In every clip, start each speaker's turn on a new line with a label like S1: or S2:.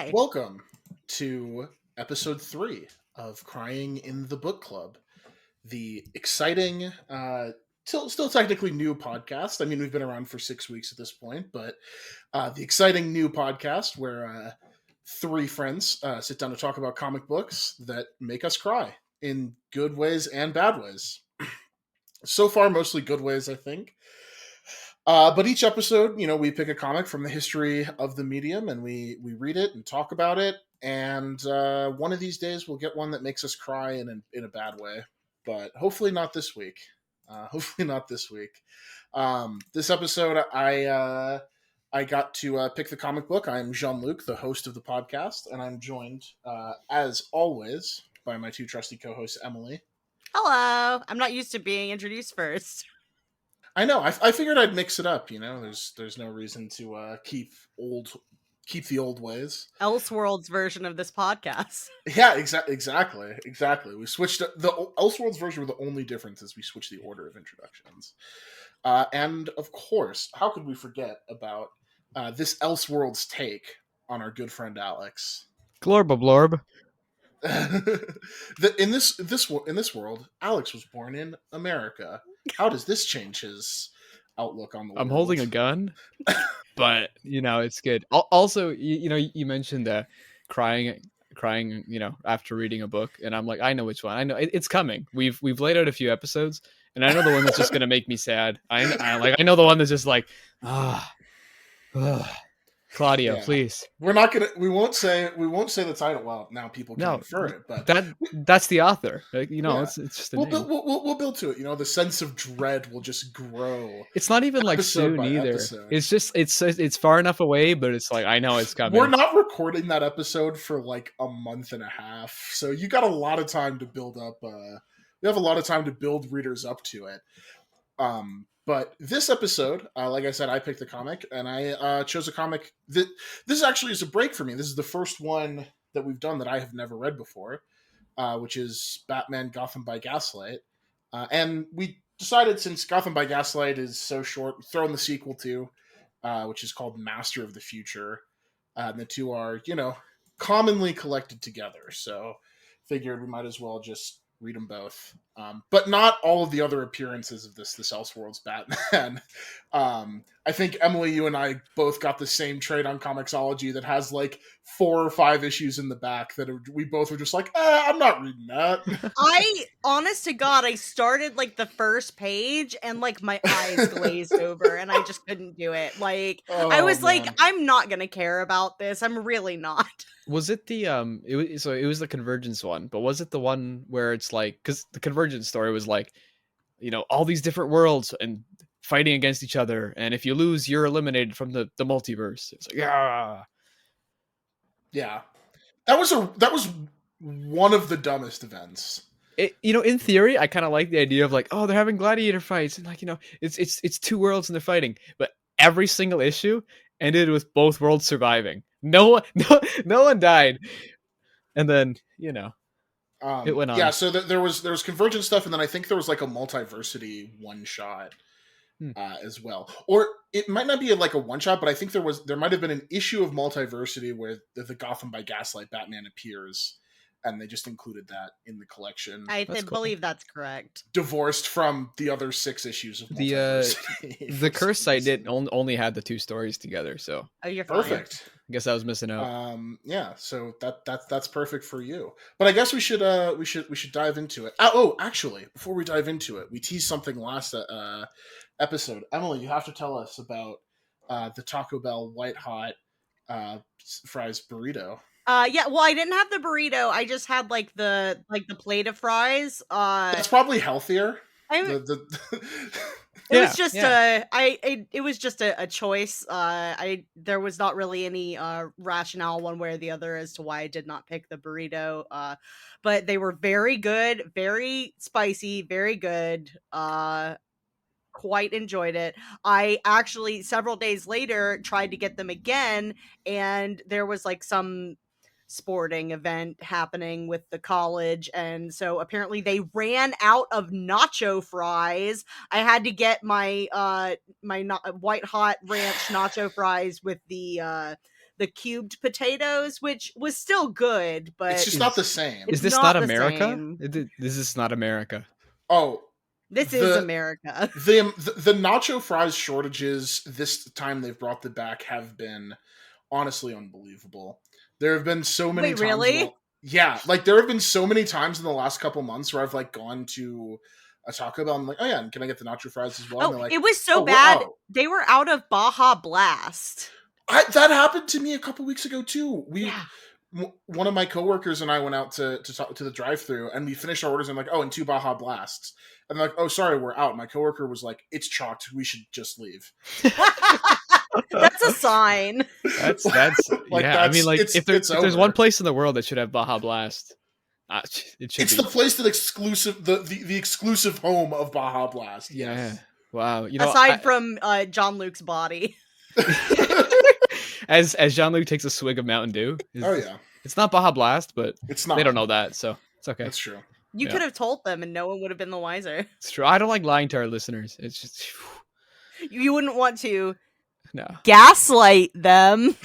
S1: Hi.
S2: Welcome to episode 3 of Crying in the Book Club, the exciting, still technically new podcast. I mean, we've been around for 6 weeks at this point, but the exciting new podcast where three friends sit down to talk about comic books that make us cry in good ways and bad ways. So far, mostly good ways, I think. But each episode, we pick a comic from the history of the medium and we read it and talk about it. And one of these days, we'll get one that makes us cry in a bad way. But hopefully not this week. Hopefully not this week. This episode, I got to pick the comic book. I'm Jean-Luc, the host of the podcast, and I'm joined, as always, by my two trusty co-hosts, Emily.
S1: Hello. I'm not used to being introduced first.
S2: I know. I figured I'd mix it up. There's no reason to keep the old ways.
S1: Elseworlds version of this podcast.
S2: Yeah, exactly. We switched the Elseworlds version. Were the only difference is we switched the order of introductions. And of course, how could we forget about this Elseworlds take on our good friend Alex?
S3: Glorb.
S2: In this world, Alex was born in America. How does this change his outlook on the world?
S3: I'm holding a gun, but it's good. Also, you mentioned crying, after reading a book, and I'm like, I know which one. I know it's coming. We've laid out a few episodes, and I know the one that's just gonna make me sad. I know the one that's just like, Claudia, please.
S2: We won't say the title. Well, now people can infer it, but
S3: that's the author. It's just a name.
S2: We'll build to it. The sense of dread will just grow.
S3: It's not even like soon either. Episode. It's just it's far enough away, but it's like I know it's coming.
S2: We're not recording that episode for like a month and a half, so you got a lot of time to build up. We have a lot of time to build readers up to it. But this episode, like I said, I picked the comic, and I chose a comic that this actually is a break for me. This is the first one that we've done that I have never read before, which is Batman Gotham by Gaslight. And we decided, since Gotham by Gaslight is so short, throw in the sequel too, which is called Master of the Future. And the two are, commonly collected together. So figured we might as well just read them both, but not all of the other appearances of this Elseworlds Batman. I think Emily, you and I both got the same trade on Comixology that has like 4 or 5 issues in the back that we both were just like, I'm not reading that.
S1: Honest to God, I started like the first page and like my eyes glazed over and I just couldn't do it. Like, I was like, I'm not gonna care about this. I'm really not.
S3: Was it the it was the Convergence one, but was it the one where it's like, because the Convergence story was like, all these different worlds and fighting against each other, and if you lose, you're eliminated from the multiverse. It's like,
S2: yeah, that was one of the dumbest events.
S3: In theory, I kind of like the idea of like, oh, they're having gladiator fights, and like, it's two worlds and they're fighting, but every single issue ended with both worlds surviving. No one died, and then it went on.
S2: Yeah, so there was Convergence stuff, and then I think there was like a multiversity one shot as well, or it might not be like a one shot, but I think there might have been an issue of multiversity where the Gotham by Gaslight Batman appears, and they just included that in the collection.
S1: I believe that's correct.
S2: Divorced from the other 6 issues of multiversity.
S3: The Curse site did only had the 2 stories together, so
S1: you're
S2: perfect.
S1: Fine.
S3: I guess I was missing out.
S2: Yeah, so that's perfect for you. But I guess we should dive into it. Actually, before we dive into it, we teased something last episode. Emily, you have to tell us about the Taco Bell White Hot fries burrito.
S1: Yeah, well, I didn't have the burrito. I just had like the plate of fries.
S2: That's probably healthier.
S1: It was just a choice. There was not really any rationale one way or the other as to why I did not pick the burrito. But they were very good, very spicy, very good. Quite enjoyed it. I actually several days later tried to get them again, and there was like some sporting event happening with the college, and so apparently they ran out of nacho fries. I had to get my white hot ranch nacho fries with the the cubed potatoes, which was still good, but
S2: It's just not the same.
S3: Is this not America? This is not America.
S2: Oh,
S1: this is America.
S2: The nacho fries shortages this time they've brought them back have been honestly unbelievable. There have been so many
S1: Wait,
S2: times.
S1: really?
S2: Yeah, like there have been so many times in the last couple months where I've like gone to a Taco Bell and I'm like, oh yeah, and can I get the nacho fries as well?
S1: Oh,
S2: and they're like,
S1: it was so
S2: "Oh,
S1: bad.
S2: wow."
S1: They were out of Baja Blast.
S2: That happened to me a couple weeks ago too.
S1: Yeah.
S2: One of my coworkers and I went out to the drive-thru and we finished our orders and I'm like, oh, and 2 Baja Blasts. And they're like, oh, sorry, we're out. My coworker was like, it's chalked. We should just leave.
S1: That's a sign.
S3: That's yeah. I mean, like if there's one place in the world that should have Baja Blast, it should.
S2: It's the place that the exclusive home of Baja Blast. Yes.
S3: Yeah. Wow.
S1: Aside from John Luke's body.
S3: As Jean-Luc takes a swig of Mountain Dew.
S2: Oh yeah.
S3: It's not Baja Blast, but
S2: it's not.
S3: They don't know that, so it's okay.
S2: That's true.
S1: You could have told them and no one would have been the wiser.
S3: It's true. I don't like lying to our listeners. It's just
S1: you wouldn't want to
S3: gaslight
S1: them.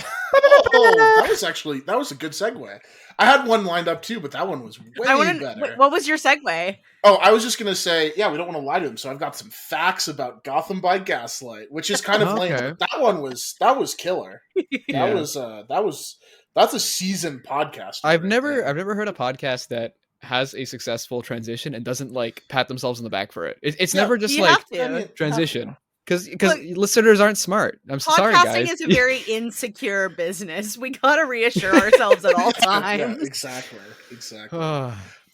S2: That was a good segue. I had one lined up too, but that one was way better.
S1: What was your segue?
S2: Oh, I was just gonna say, yeah, we don't want to lie to them, so I've got some facts about Gotham by Gaslight, which is kind of lame. That was killer. That's a seasoned podcast.
S3: I've never heard a podcast that has a successful transition and doesn't like pat themselves on the back for it. It's never just like transition. Because listeners aren't smart. I'm sorry, guys.
S1: Podcasting is a very insecure business. We gotta reassure ourselves at all times.
S2: Yeah, exactly.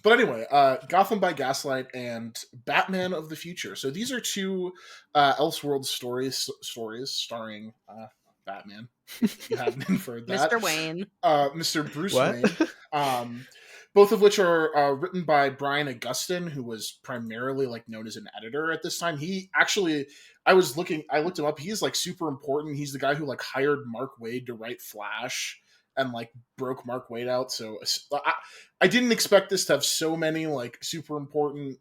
S2: But anyway, Gotham by Gaslight and Batman of the Future. So these are two elseworlds stories starring Batman. You haven't inferred that.
S1: Mr. Wayne.
S2: Mr. Bruce Wayne. Both of which are written by Brian Augustyn, who was primarily like known as an editor at this time. He actually, I looked him up. He's like super important. He's the guy who like hired Mark Waid to write Flash and like broke Mark Waid out. So I didn't expect this to have so many like super important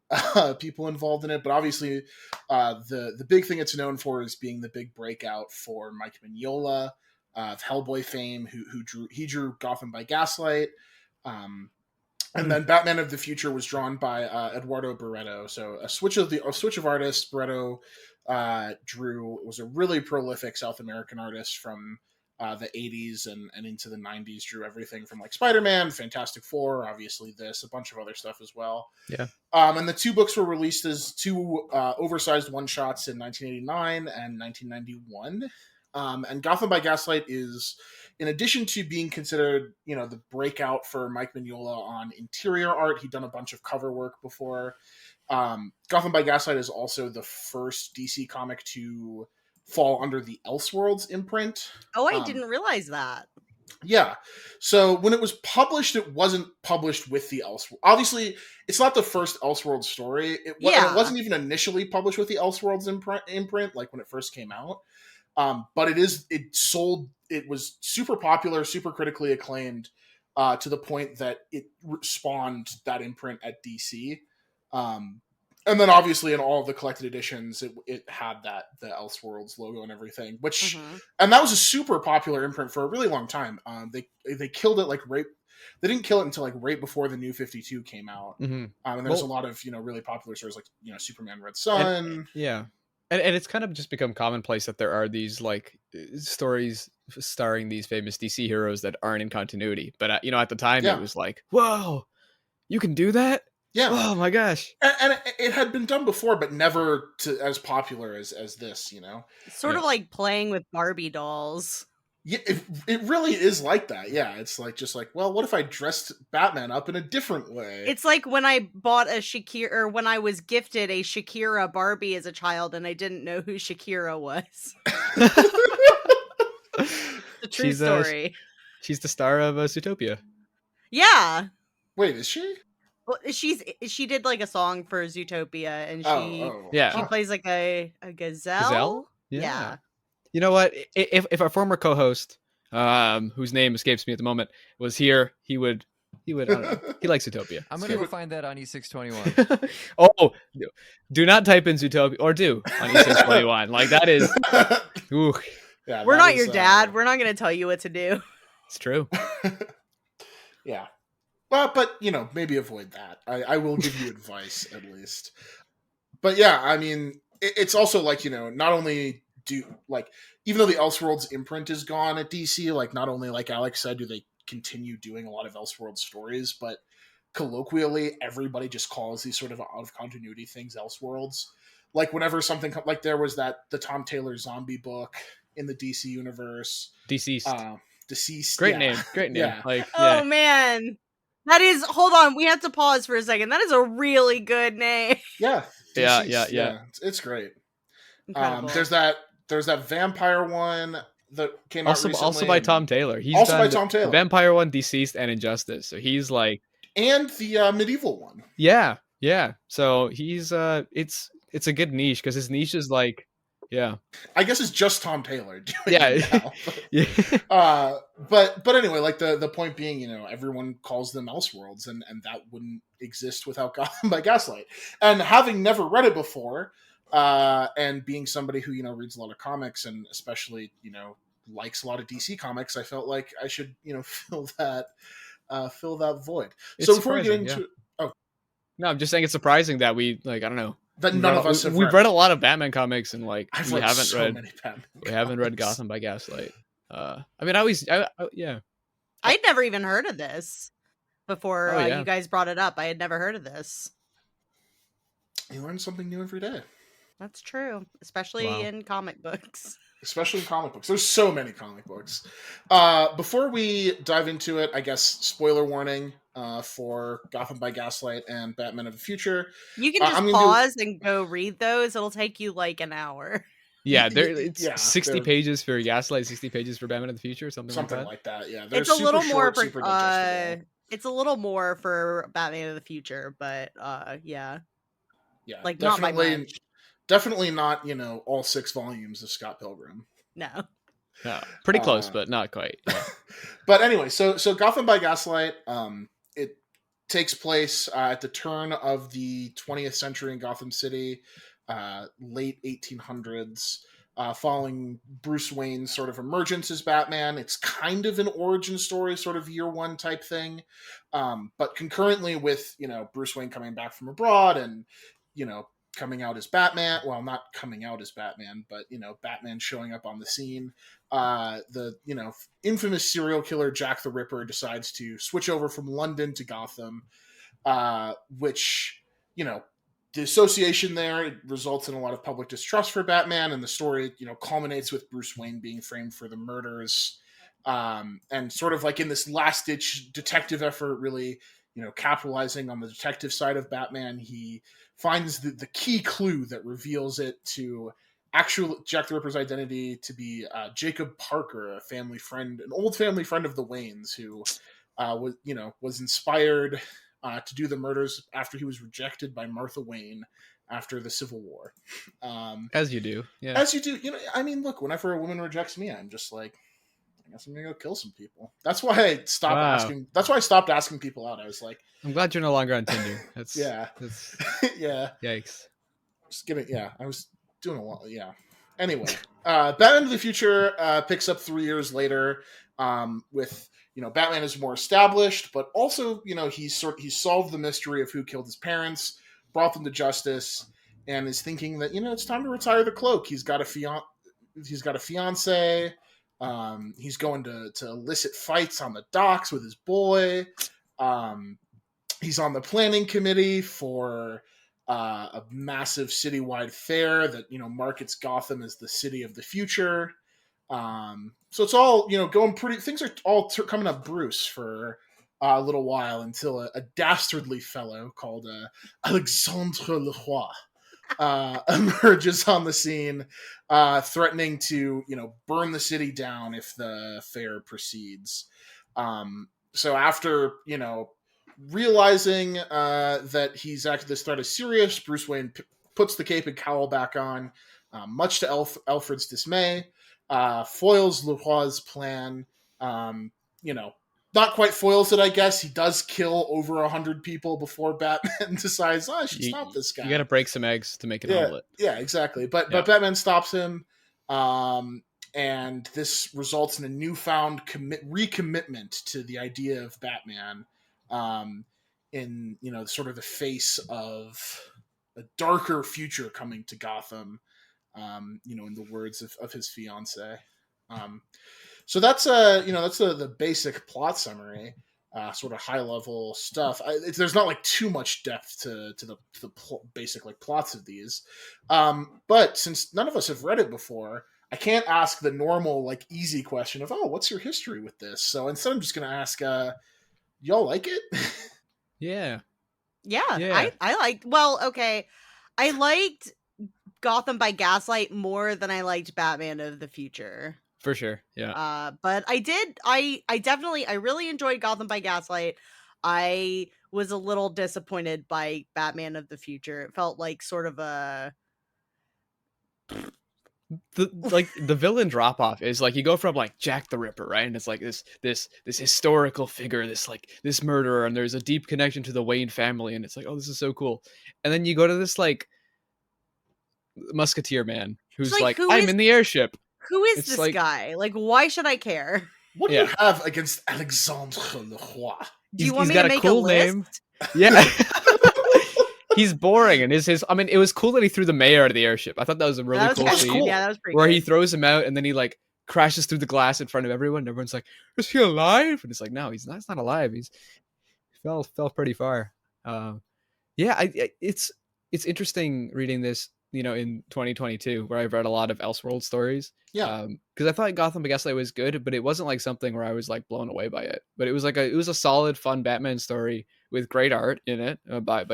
S2: people involved in it. But obviously, the big thing it's known for is being the big breakout for Mike Mignola of Hellboy fame, who drew Gotham by Gaslight. And then Batman of the Future was drawn by Eduardo Barreto. So a switch of artists. Barreto was a really prolific South American artist from the 80s and into the 90s. Drew everything from like Spider-Man, Fantastic Four, obviously a bunch of other stuff as well.
S3: Yeah.
S2: And the two books were released as two oversized one-shots in 1989 and 1991. And Gotham by Gaslight is, in addition to being considered, the breakout for Mike Mignola on interior art, he'd done a bunch of cover work before. Gotham by Gaslight is also the first DC comic to fall under the Elseworlds imprint.
S1: Oh, I didn't realize that.
S2: Yeah. So when it was published, it wasn't published with the Elseworlds. Obviously, it's not the first Elseworlds story. It wasn't even initially published with the Elseworlds imprint, like when it first came out. But it was super popular, super critically acclaimed, to the point that it spawned that imprint at DC. And then obviously in all of the collected editions, it had the Elseworlds logo and everything, and that was a super popular imprint for a really long time. They killed it they didn't kill it until like right before the New 52 came out. And there's a lot of, really popular stories like, Superman Red Sun.
S3: And it's kind of just become commonplace that there are these like stories starring these famous DC heroes that aren't in continuity. But at the time it was like, whoa, you can do that?
S2: Yeah.
S3: Oh my gosh.
S2: And it had been done before, but never as popular as this.
S1: Sort of like playing with Barbie dolls.
S2: Yeah, it really is like that. Yeah, it's like just like, well, what if I dressed Batman up in a different way?
S1: It's like when I bought when I was gifted a Shakira Barbie as a child, and I didn't know who Shakira was. The true story.
S3: She's the star of Zootopia.
S1: Yeah.
S2: Wait, is she?
S1: Well, she did like a song for Zootopia, and she plays like a gazelle. Yeah.
S3: You know what? If our former co-host, whose name escapes me at the moment, was here, he would. I don't know. He likes Zootopia.
S4: I'm gonna go find that on E621.
S3: Oh, do not type in Zootopia, or do on E621. Like that is. Ooh.
S2: Yeah,
S1: We're
S2: that
S1: not
S2: is,
S1: your dad. We're not going to tell you what to do.
S3: It's true.
S2: yeah. Well, but maybe avoid that. I will give you advice at least. But yeah, I mean, it's also like not only even though the Elseworlds imprint is gone at DC, like not only like Alex said, do they continue doing a lot of Elseworlds stories, but colloquially, everybody just calls these sort of out of continuity things Elseworlds. Like whenever something like there was the Tom Taylor zombie book in the DC universe,
S3: Deceased.
S2: Deceased.
S3: Great
S2: Yeah.
S3: name. Great name.
S2: Yeah.
S3: Like,
S1: Oh,
S3: yeah.
S1: man. That is, hold on. We have to pause for a second. That is a really good name.
S2: Yeah.
S3: Yeah,
S2: Deceased.
S3: yeah.
S2: It's great.
S1: Incredible.
S2: There's that vampire one that came out recently.
S3: Also by Tom Taylor. He's
S2: also
S3: done
S2: by Tom Taylor.
S3: The vampire one, Deceased, and Injustice. So he's like,
S2: and the medieval one.
S3: Yeah. So he's it's a good niche because his niche is like, yeah.
S2: I guess it's just Tom Taylor doing
S3: Yeah.
S2: it now.
S3: Yeah.
S2: But anyway, like the point being, everyone calls them Elseworlds, and that wouldn't exist without Gotham by Gaslight. And having never read it before, and being somebody who reads a lot of comics and especially likes a lot of DC comics, I felt like I should fill that void.
S3: It's
S2: so before we get
S3: surprising,
S2: into
S3: No, I'm just saying it's surprising that we I don't know.
S2: that none of us have
S3: We've read a lot of Batman comics and like
S2: I've
S3: we
S2: read
S3: haven't
S2: so
S3: read
S2: many Batman
S3: we haven't read
S2: comics.
S3: Gotham by Gaslight. I mean, yeah.
S1: I'd never even heard of this before
S3: Oh, yeah.
S1: you guys brought it up. I had never heard of this.
S2: You learn something new every day.
S1: That's true, especially
S3: Wow.
S1: in comic books.
S2: Especially in comic books. There's so many comic books. Before we dive into it, I guess spoiler warning for Gotham by Gaslight and Batman of the Future.
S1: You can just pause and go read those. It'll take you like an hour.
S3: Yeah, it's 60
S2: they're-
S3: pages for Gaslight, 60 pages for Batman of the Future, something
S2: like that. Yeah,
S1: It's a little more for
S2: super digestible.
S1: it's a little more for Batman of the Future, but yeah.
S2: Yeah,
S1: like not by much.
S2: Definitely not, all 6 volumes of Scott Pilgrim.
S1: No.
S3: No, pretty close, but not quite. Yeah.
S2: But anyway, so Gotham by Gaslight, it takes place at the turn of the 20th century in Gotham City, late 1800s, following Bruce Wayne's sort of emergence as Batman. It's kind of an origin story, sort of year one type thing, but concurrently with Bruce Wayne coming back from abroad and coming out as Batman. Well, not coming out as Batman, but Batman showing up on the scene. The infamous serial killer Jack the Ripper decides to switch over from London to Gotham, which the association there results in a lot of public distrust for Batman, and the story culminates with Bruce Wayne being framed for the murders, and sort of like in this last ditch detective effort, really capitalizing on the detective side of Batman, he finds the key clue that reveals it to actual Jack the Ripper's identity to be Jacob Parker, a family friend, an old family friend of the Waynes, who was inspired to do the murders after he was rejected by Martha Wayne after the Civil War.
S3: As you do, yeah.
S2: As you do, I mean, look, whenever a woman rejects me, I'm just like, I guess I'm gonna go kill some people. That's why I stopped asking. That's why I stopped asking people out. I was like,
S3: I'm glad you're no longer on Tinder. That's
S2: That's yeah.
S3: Yikes.
S2: Just kidding. Yeah, I was doing a lot. Yeah. Anyway, Batman of the Future picks up 3 years later, with Batman is more established, but also he's solved the mystery of who killed his parents, brought them to justice, and is thinking that it's time to retire the cloak. He's got a fiance. He's going to illicit fights on the docks with his boy. He's on the planning committee for a massive citywide fair that markets Gotham as the city of the future. So it's all going pretty. Things are all coming up Bruce for a little while until a dastardly fellow called Alexandre LeRoi emerges on the scene, threatening to burn the city down if the fair proceeds. So after realizing that he's actually this threat is serious, Bruce Wayne puts the cape and cowl back on, much to Alfred's dismay, foils LeRoi's plan. Not quite foils it, I guess. He does kill over 100 people before Batman decides, I should stop this guy.
S3: You got to break some eggs to make an omelet.
S2: Yeah, exactly. But Batman stops him, and this results in a newfound recommitment to the idea of Batman, in sort of the face of a darker future coming to Gotham. In the words of his fiance. So that's the basic plot summary, sort of high level stuff. There's not like too much depth to the basic like plots of these, but since none of us have read it before, I can't ask the normal like easy question of, oh, what's your history with this? So instead, I'm just gonna ask, y'all like it?
S1: Yeah,
S3: Yeah.
S1: I liked. Well, okay, I liked Gotham by Gaslight more than I liked Batman of the Future.
S3: For sure. Yeah.
S1: But I really enjoyed Gotham by Gaslight. I was a little disappointed by Batman of the Future. It felt like sort of a
S3: The villain drop off is like you go from like Jack the Ripper, right? And it's like this historical figure, this murderer, and there's a deep connection to the Wayne family, and it's like, oh, this is so cool. And then you go to this like musketeer man who's like, I'm in the airship.
S1: Who is
S3: It's
S1: this
S3: like-
S1: guy? Like, why should I care?
S2: What do you have against Alexandre LeRoi?
S1: Do you want
S3: he's
S1: me
S3: got
S1: to
S3: a
S1: make
S3: cool
S1: a list?
S3: name. Yeah. He's boring, and I mean, it was cool that he threw the mayor out of the airship. I thought that was a really
S1: That was
S3: cool
S1: pretty
S3: scene.
S2: cool.
S1: Yeah, that was pretty
S3: Where
S1: good.
S3: he throws him out, and then he like crashes through the glass in front of everyone. And everyone's like, "Is he alive?" And it's like, "No, he's not alive. He fell pretty far." Yeah, it's interesting reading this, in 2022, where I've read a lot of Elseworlds stories.
S2: Yeah.
S3: Because I thought Gotham by Gaslight was good, but it wasn't like something where I was like blown away by it. But it was like it was a solid, fun Batman story with great art in it, by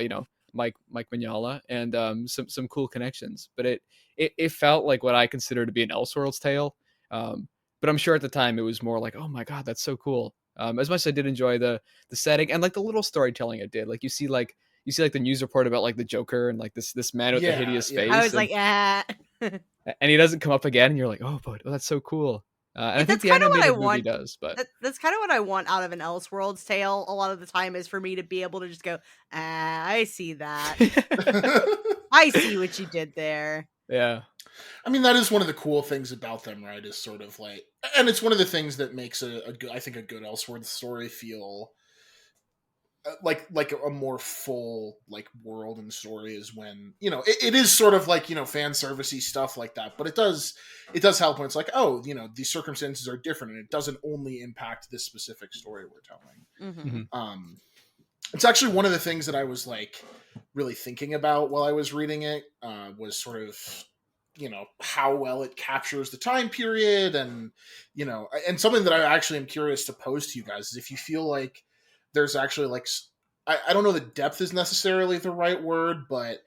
S3: Mike Mignola, and some cool connections. But it felt like what I consider to be an Elseworlds tale. But I'm sure at the time it was more like, oh my god, that's so cool. As much as I did enjoy the setting and like the little storytelling it did, like you see like the news report about like the Joker and like this man with the hideous face.
S1: I was like,
S3: and he doesn't come up again, and you're like, oh, but that's so cool. And I think
S1: that's
S3: the
S1: kind of what I
S3: animated movie
S1: want.
S3: does, but
S1: That's kind of what I want out of an Elseworlds tale. A lot of the time is for me to be able to just go, I see that. I see what you did there.
S3: yeah.
S2: I mean, that is one of the cool things about them, right? Is sort of like, and it's one of the things that makes a good Elseworlds story feel like a more full like world and story, is when it is sort of like fan servicey stuff like that, but it does help when it's like, oh, these circumstances are different and it doesn't only impact this specific story we're telling.
S1: Mm-hmm.
S2: It's actually one of the things that I was like really thinking about while I was reading it, was sort of how well it captures the time period, and and something that I actually am curious to pose to you guys is if you feel like there's actually like, I don't know that depth is necessarily the right word, but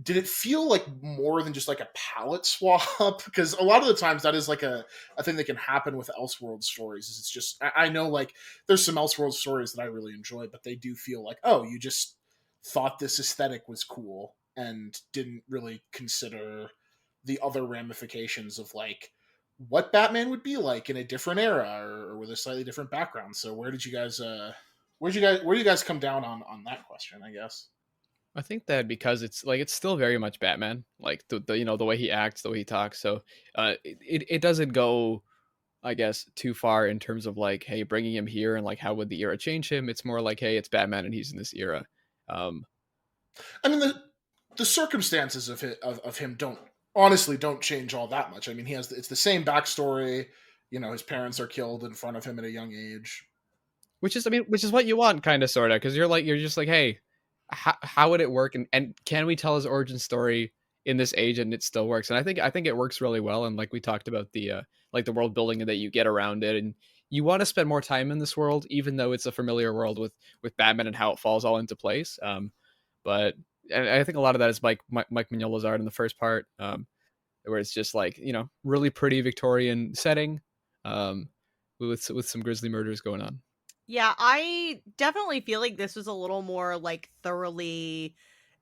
S2: did it feel like more than just like a palette swap? Because a lot of the times that is like a thing that can happen with Elseworlds stories. Is it's just, I know like there's some Elseworlds stories that I really enjoy, but they do feel like, oh, you just thought this aesthetic was cool and didn't really consider the other ramifications of like what Batman would be like in a different era or with a slightly different background. So where do you guys come down on that question, I guess?
S3: I think that because it's like it's still very much Batman, like the the way he acts, the way he talks. So it doesn't go, I guess, too far in terms of like, hey, bringing him here and like how would the era change him. It's more like, hey, it's Batman and he's in this era.
S2: I mean, the circumstances of him don't change all that much. I mean, it's the same backstory. His parents are killed in front of him at a young age.
S3: Which is what you want, kind of, sort of, because you're just like, hey, how would it work, and can we tell his origin story in this age and it still works? And I think it works really well. And like we talked about the like the world building that you get around it, and you want to spend more time in this world, even though it's a familiar world with Batman and how it falls all into place. But and I think a lot of that is Mike Mignola's art in the first part, where it's just like really pretty Victorian setting, with some grisly murders going on.
S1: Yeah, I definitely feel like this was a little more like thoroughly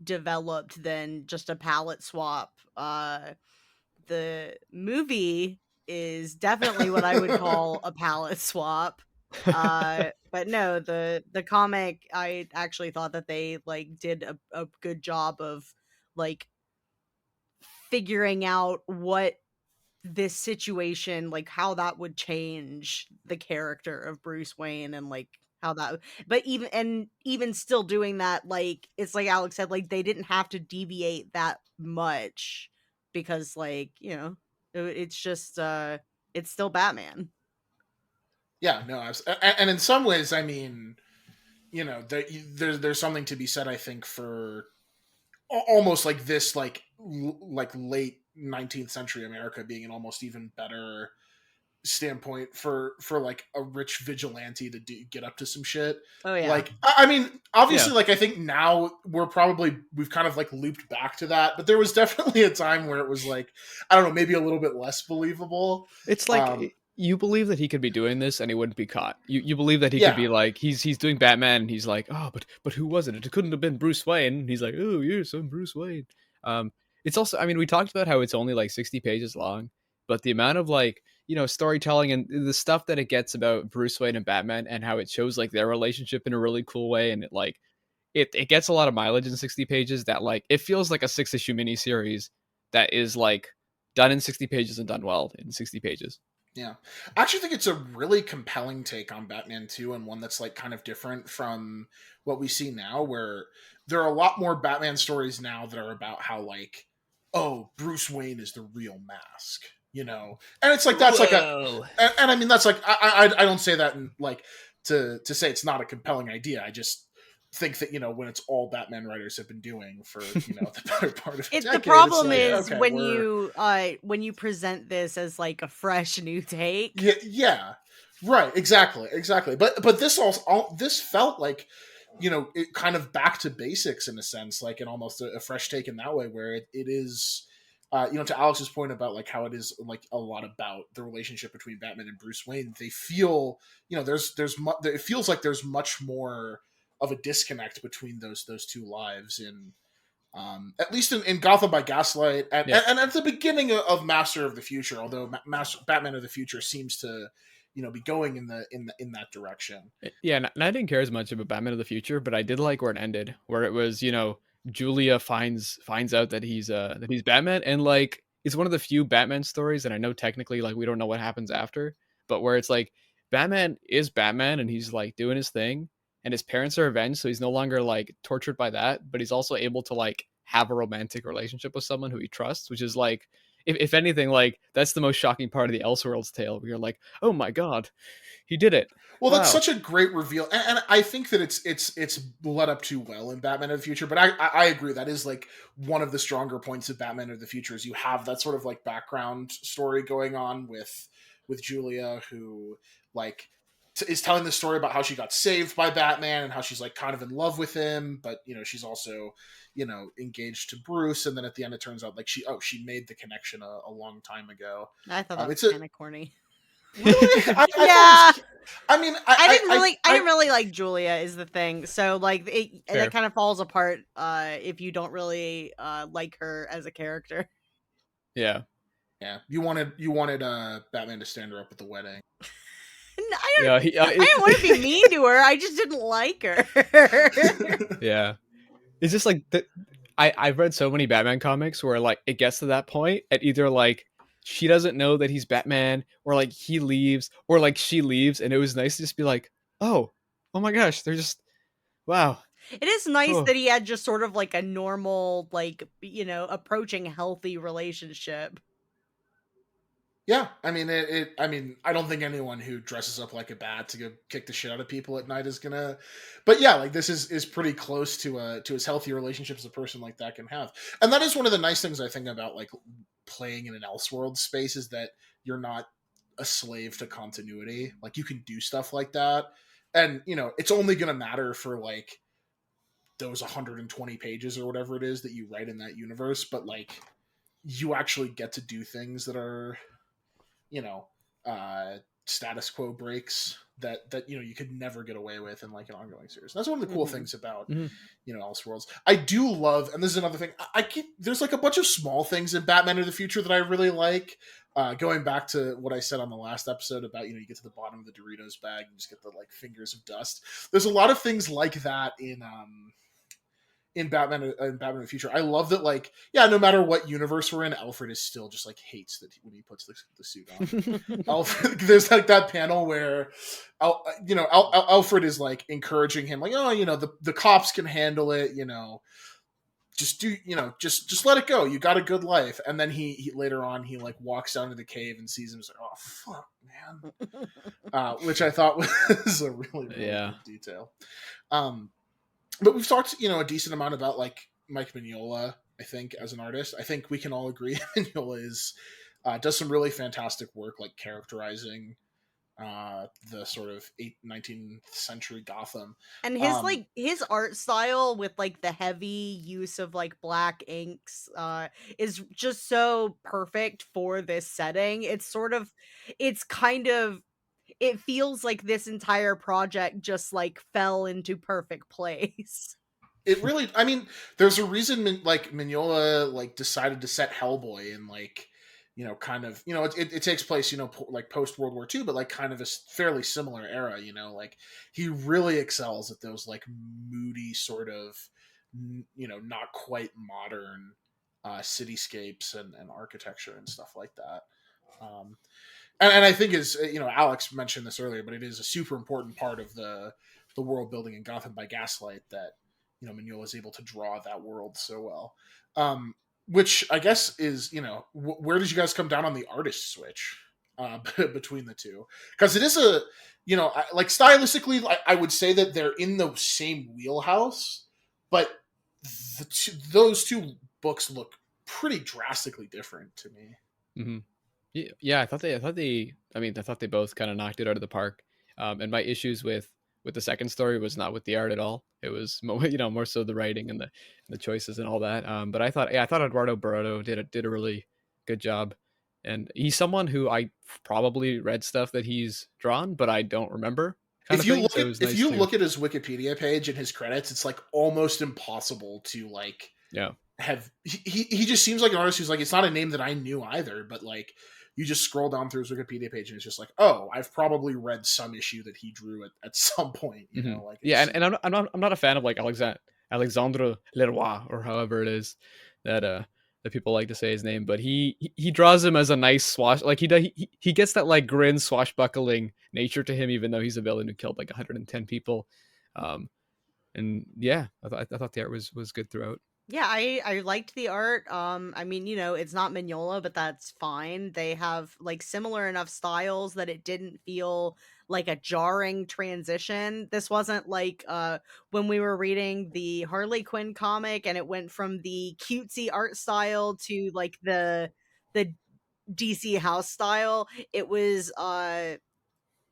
S1: developed than just a palette swap. The movie is definitely what I would call a palette swap. But no, the comic, I actually thought that they like did a good job of like figuring out what this situation, like how that would change the character of Bruce Wayne and like how that, but even still doing that, like it's like Alex said, like they didn't have to deviate that much because like, it's just it's still Batman.
S2: Yeah, no, and in some ways, I mean, there's something to be said, I think, for almost like this, like late 19th century America being an almost even better standpoint for like a rich vigilante to get up to some shit.
S1: Oh yeah.
S2: Like, I mean, obviously,
S3: Yeah.
S2: like I think now we've kind of like looped back to that, but there was definitely a time where it was like, I don't know, maybe a little bit less believable.
S3: It's like you believe that he could be doing this and he wouldn't be caught. You believe that he could be
S2: Yeah.
S3: like he's doing Batman and he's like, oh, but who was it? It couldn't have been Bruce Wayne. And he's like, oh, yes, I'm Bruce Wayne. It's also, I mean, we talked about how it's only like 60 pages long, but the amount of like, storytelling and the stuff that it gets about Bruce Wayne and Batman and how it shows like their relationship in a really cool way, and it like it gets a lot of mileage in 60 pages that like it feels like a 6-issue miniseries that is like done in 60 pages and done well in 60 pages.
S2: Yeah. I actually think it's a really compelling take on Batman 2, and one that's like kind of different from what we see now, where there are a lot more Batman stories now that are about how like, oh, Bruce Wayne is the real Mask, and it's like that's like and I mean that's like I don't say that in like to say it's not a compelling idea. I just think that when it's all Batman writers have been doing for the better part of a decade,
S1: The problem
S2: like,
S1: is
S2: okay,
S1: when you present this as like a fresh new take.
S2: Yeah, right, exactly. But this felt like it kind of back to basics in a sense, like, and almost a fresh take in that way, where it is. To Alex's point about like how it is like a lot about the relationship between Batman and Bruce Wayne, they feel it feels like there's much more of a disconnect between those two lives in at least in Gotham by Gaslight and at the beginning of Master of the Future, although Batman of the Future seems to be going in that direction.
S3: Yeah, and I didn't care as much about Batman of the Future, but I did like where it ended, where it was Julia finds out that he's Batman, and like it's one of the few Batman stories, and I know technically like we don't know what happens after, but where it's like Batman is Batman and he's like doing his thing, and his parents are avenged, so he's no longer like tortured by that, but he's also able to like have a romantic relationship with someone who he trusts, which is like if anything, like that's the most shocking part of the Elseworlds tale, where you're like, oh my god, he did it.
S2: Well,
S3: wow.
S2: That's such a great reveal, and I think that it's led up to well in Batman of the Future. But I agree, that is like one of the stronger points of Batman of the Future, is you have that sort of like background story going on with Julia, who like is telling the story about how she got saved by Batman and how she's like kind of in love with him, but she's also engaged to Bruce, and then at the end it turns out like she made the connection a long time ago.
S1: I thought that was kind of corny.
S2: Really?
S1: Yeah.
S2: I
S1: didn't really like Julia is the thing. So like it kind of falls apart if you don't really like her as a character.
S3: Yeah.
S2: Yeah. You wanted Batman to stand her up at the wedding.
S1: I didn't want to be mean to her. I just didn't like her.
S3: Yeah. It's just like I've read so many Batman comics where like it gets to that point and either like she doesn't know that he's Batman, or like he leaves, or like she leaves, and it was nice to just be like, oh my gosh, they're just wow.
S1: It is nice that he had just sort of like a normal, like, approaching healthy relationship.
S2: Yeah, I mean, I don't think anyone who dresses up like a bat to go kick the shit out of people at night is gonna. But yeah, like this is pretty close to as healthy relationships as a person like that can have, and that is one of the nice things I think about like playing in an Elseworld space, is that you're not a slave to continuity. Like you can do stuff like that, and it's only gonna matter for like those 120 pages or whatever it is that you write in that universe, but like you actually get to do things that are status quo breaks that you could never get away with in like an ongoing series. And that's one of the cool things about Elseworlds. I do love, and this is another thing, there's like a bunch of small things in Batman of the Future that I really like. Going back to what I said on the last episode about you get to the bottom of the Doritos bag and just get the like fingers of dust. There's a lot of things like that in in Batman in Batman the Future. I love that, like, yeah, no matter what universe we're in, Alfred is still just like hates that when he puts the suit on. Alfred, there's like that panel where Alfred is like encouraging him, like, oh, the cops can handle it, just do, just let it go, you got a good life. And then he later on, he like walks down to the cave and sees him, he's like, oh fuck, man. Which I thought was a really good detail. But we've talked, a decent amount about like Mike Mignola, I think, as an artist. I think we can all agree Mignola does some really fantastic work, like characterizing the sort of 19th century Gotham.
S1: And his art style with like the heavy use of like black inks is just so perfect for this setting. It feels like this entire project just like fell into perfect place.
S2: It really, I mean, there's a reason like Mignola like decided to set Hellboy in like, kind of, it takes place, like post World War II, but like kind of a fairly similar era, like he really excels at those like moody sort of, not quite modern cityscapes and architecture and stuff like that. And I think Alex mentioned this earlier, but it is a super important part of the world building in Gotham by Gaslight that, Mignola is able to draw that world so well. Which I guess is, where did you guys come down on the artist switch between the two? Because it is like stylistically, I would say that they're in the same wheelhouse, but those two books look pretty drastically different to me.
S3: Mm-hmm. Yeah, I thought they both kind of knocked it out of the park. And my issues with the second story was not with the art at all. It was more so the writing and the choices and all that. But I thought Eduardo Barroto did a really good job. And he's someone who I probably read stuff that he's drawn, but I don't remember.
S2: If you look at his Wikipedia page and his credits, it's like almost impossible to like have. He just seems like an artist who's like, it's not a name that I knew either, but like you just scroll down through his Wikipedia page and it's just like, oh, I've probably read some issue that he drew at some point. You know, like
S3: and I'm not a fan of like Alexandre LeRoi or however it is that people like to say his name, but he draws him as a nice he gets that like grin swashbuckling nature to him, even though he's a villain who killed like 110 people. And yeah, I thought the art was good throughout.
S1: Yeah, I liked the art. I mean, it's not Mignola, but that's fine. They have like similar enough styles that it didn't feel like a jarring transition. This wasn't like when we were reading the Harley Quinn comic and it went from the cutesy art style to like the DC house style. It was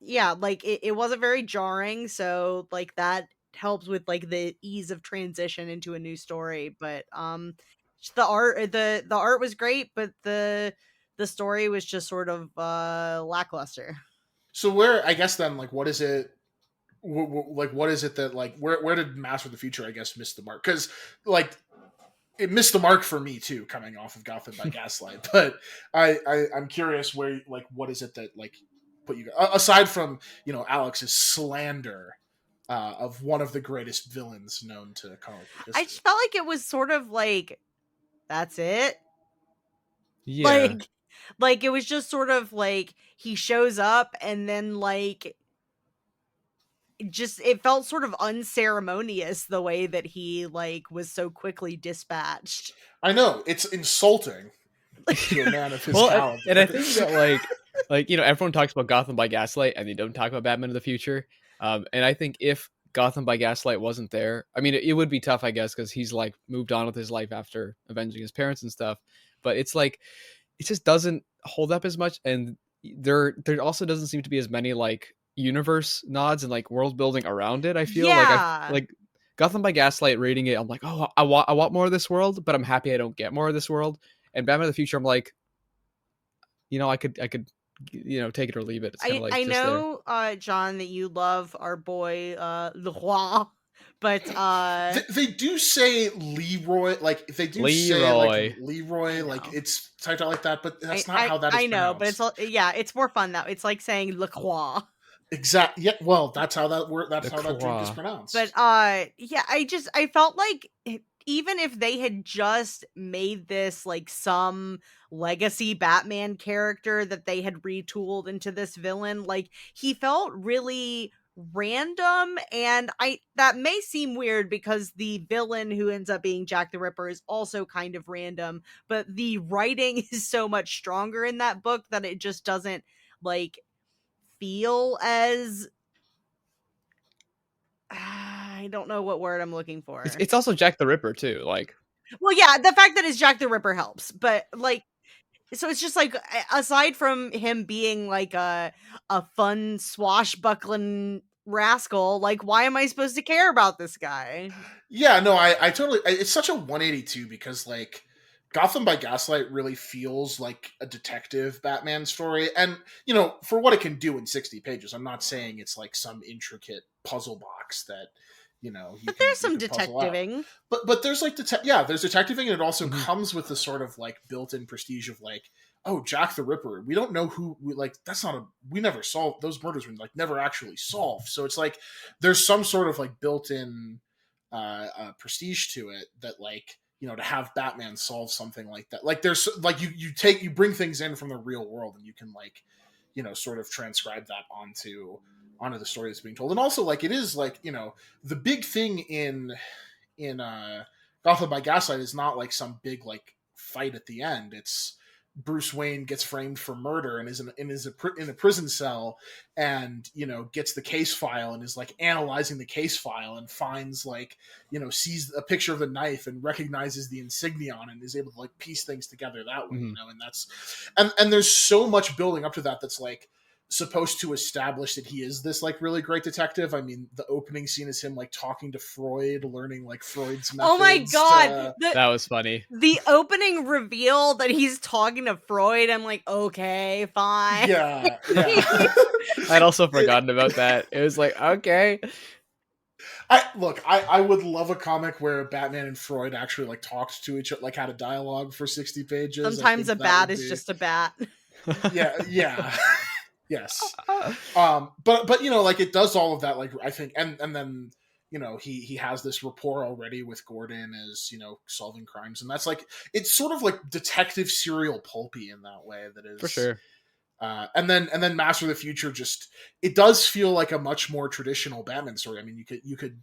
S1: it wasn't very jarring, so like that helps with like the ease of transition into a new story. But the art was great, but the story was just sort of lackluster.
S2: So where, I guess then, like, what is it that like where did Master of the Future, I guess, miss the mark? Because like it missed the mark for me too, coming off of Gotham by Gaslight. But I'm curious where, like, what is it that like put you, aside from Alex's slander of one of the greatest villains known to comic book history.
S1: I just felt like it was sort of like, that's it.
S3: Yeah.
S1: Like it was just sort of like he shows up and then like it felt sort of unceremonious the way that he like was so quickly dispatched.
S2: I know, it's insulting to a man of his caliber.
S3: And I think that like everyone talks about Gotham by Gaslight and they don't talk about Batman of the Future. And I think if Gotham by Gaslight wasn't there, I mean, it would be tough, I guess, because he's like moved on with his life after avenging his parents and stuff. But it's like, it just doesn't hold up as much. And there also doesn't seem to be as many like universe nods and like world building around it. I feel like Gotham by Gaslight reading it, I'm like, oh, I want more of this world, but I'm happy I don't get more of this world. And Batman of the Future, I'm like, I could take it or leave it. It's like
S1: I know, John, that you love our boy LeRoi, but
S2: they do say Leroy, like they do say like Leroy, like it's typed out like that, but that's not how that is.
S1: I know,
S2: pronounced.
S1: but it's more fun now. It's like saying LeCroix.
S2: Exactly. Yeah. Well, that's how that word. That's how that drink is pronounced.
S1: But I felt like even if they had just made this like some legacy Batman character that they had retooled into this villain, like he felt really random. And that may seem weird because the villain who ends up being Jack the Ripper is also kind of random, but the writing is so much stronger in that book that it just doesn't like feel as I don't know what word I'm looking for.
S3: It's also Jack the Ripper too. Like,
S1: well, yeah, the fact that it's Jack the Ripper helps, but like, so it's just like aside from him being like a fun swashbuckling rascal, like why am I supposed to care about this guy?
S2: Yeah, no, I totally. It's such a 182 because like Gotham by Gaslight really feels like a detective Batman story, and you know for what it can do in 60 pages. I'm not saying it's like some intricate puzzle box that you know.
S1: But there's some detectiving.
S2: But there's like there's detectiving, and it also
S3: Mhm.
S2: comes with the sort of like built-in prestige of like, oh, Jack the Ripper. We don't know who that's not a we never solved those murders were like never actually solved. So it's like there's some sort of like built-in prestige to it that like you know to have Batman solve something like that. Like there's like you bring things in from the real world and you can like you know sort of transcribe that onto the story that's being told. And also like it is like you know the big thing in Gotham by Gaslight is not like some big like fight at the end. It's Bruce Wayne gets framed for murder and is in a prison cell, and you know gets the case file and is like analyzing the case file and finds like you know sees a picture of the knife and recognizes the insignia on it and is able to like piece things together that way. You know, and that's and there's so much building up to that that's like supposed to establish that he is this like really great detective. I mean, the opening scene is him like talking to Freud, learning like Freud's methods.
S1: Oh my god,
S3: that was funny.
S1: The opening reveal that he's talking to Freud, I'm like, okay, fine.
S2: Yeah.
S3: I'd also forgotten about that. It was like, okay.
S2: I would love a comic where Batman and Freud actually like talked to each other, like had a dialogue for 60 pages.
S1: Sometimes a bat is just a bat.
S2: Yeah. Yes. But you know, like it does all of that, like I think, and then you know he has this rapport already with Gordon as you know solving crimes, and that's like it's sort of like detective serial pulpy in that way. That is
S3: For sure.
S2: And then Master of the Future just it does feel like a much more traditional Batman story. I mean, you could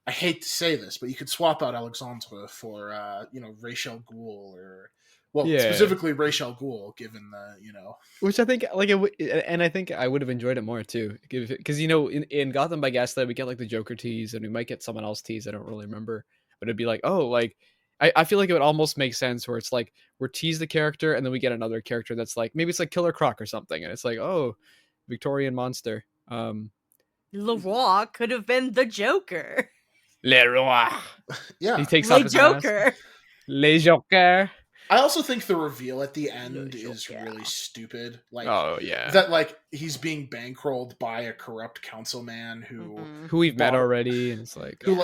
S2: I hate to say this, but you could swap out Alexandre for you know Ra's al Ghul or. Well, specifically Ra's al Ghul, given the you know,
S3: which I think like and I think I would have enjoyed it more too, because you know in Gotham by Gaslight we get like the Joker tease and we might get someone else tease. I don't really remember, but it'd be like like I feel like it would almost make sense where it's like we're tease the character and then we get another character that's like maybe it's like Killer Croc or something, and it's like oh Victorian monster.
S1: LeRoi could have been the Joker.
S3: LeRoi.
S2: Yeah,
S3: he takes
S1: off his Joker.
S3: Mask. Le Joker.
S2: I also think the reveal at the end is really stupid. Like,
S3: oh yeah,
S2: that like he's being bankrolled by a corrupt councilman who
S3: we've met already, and it's like
S2: who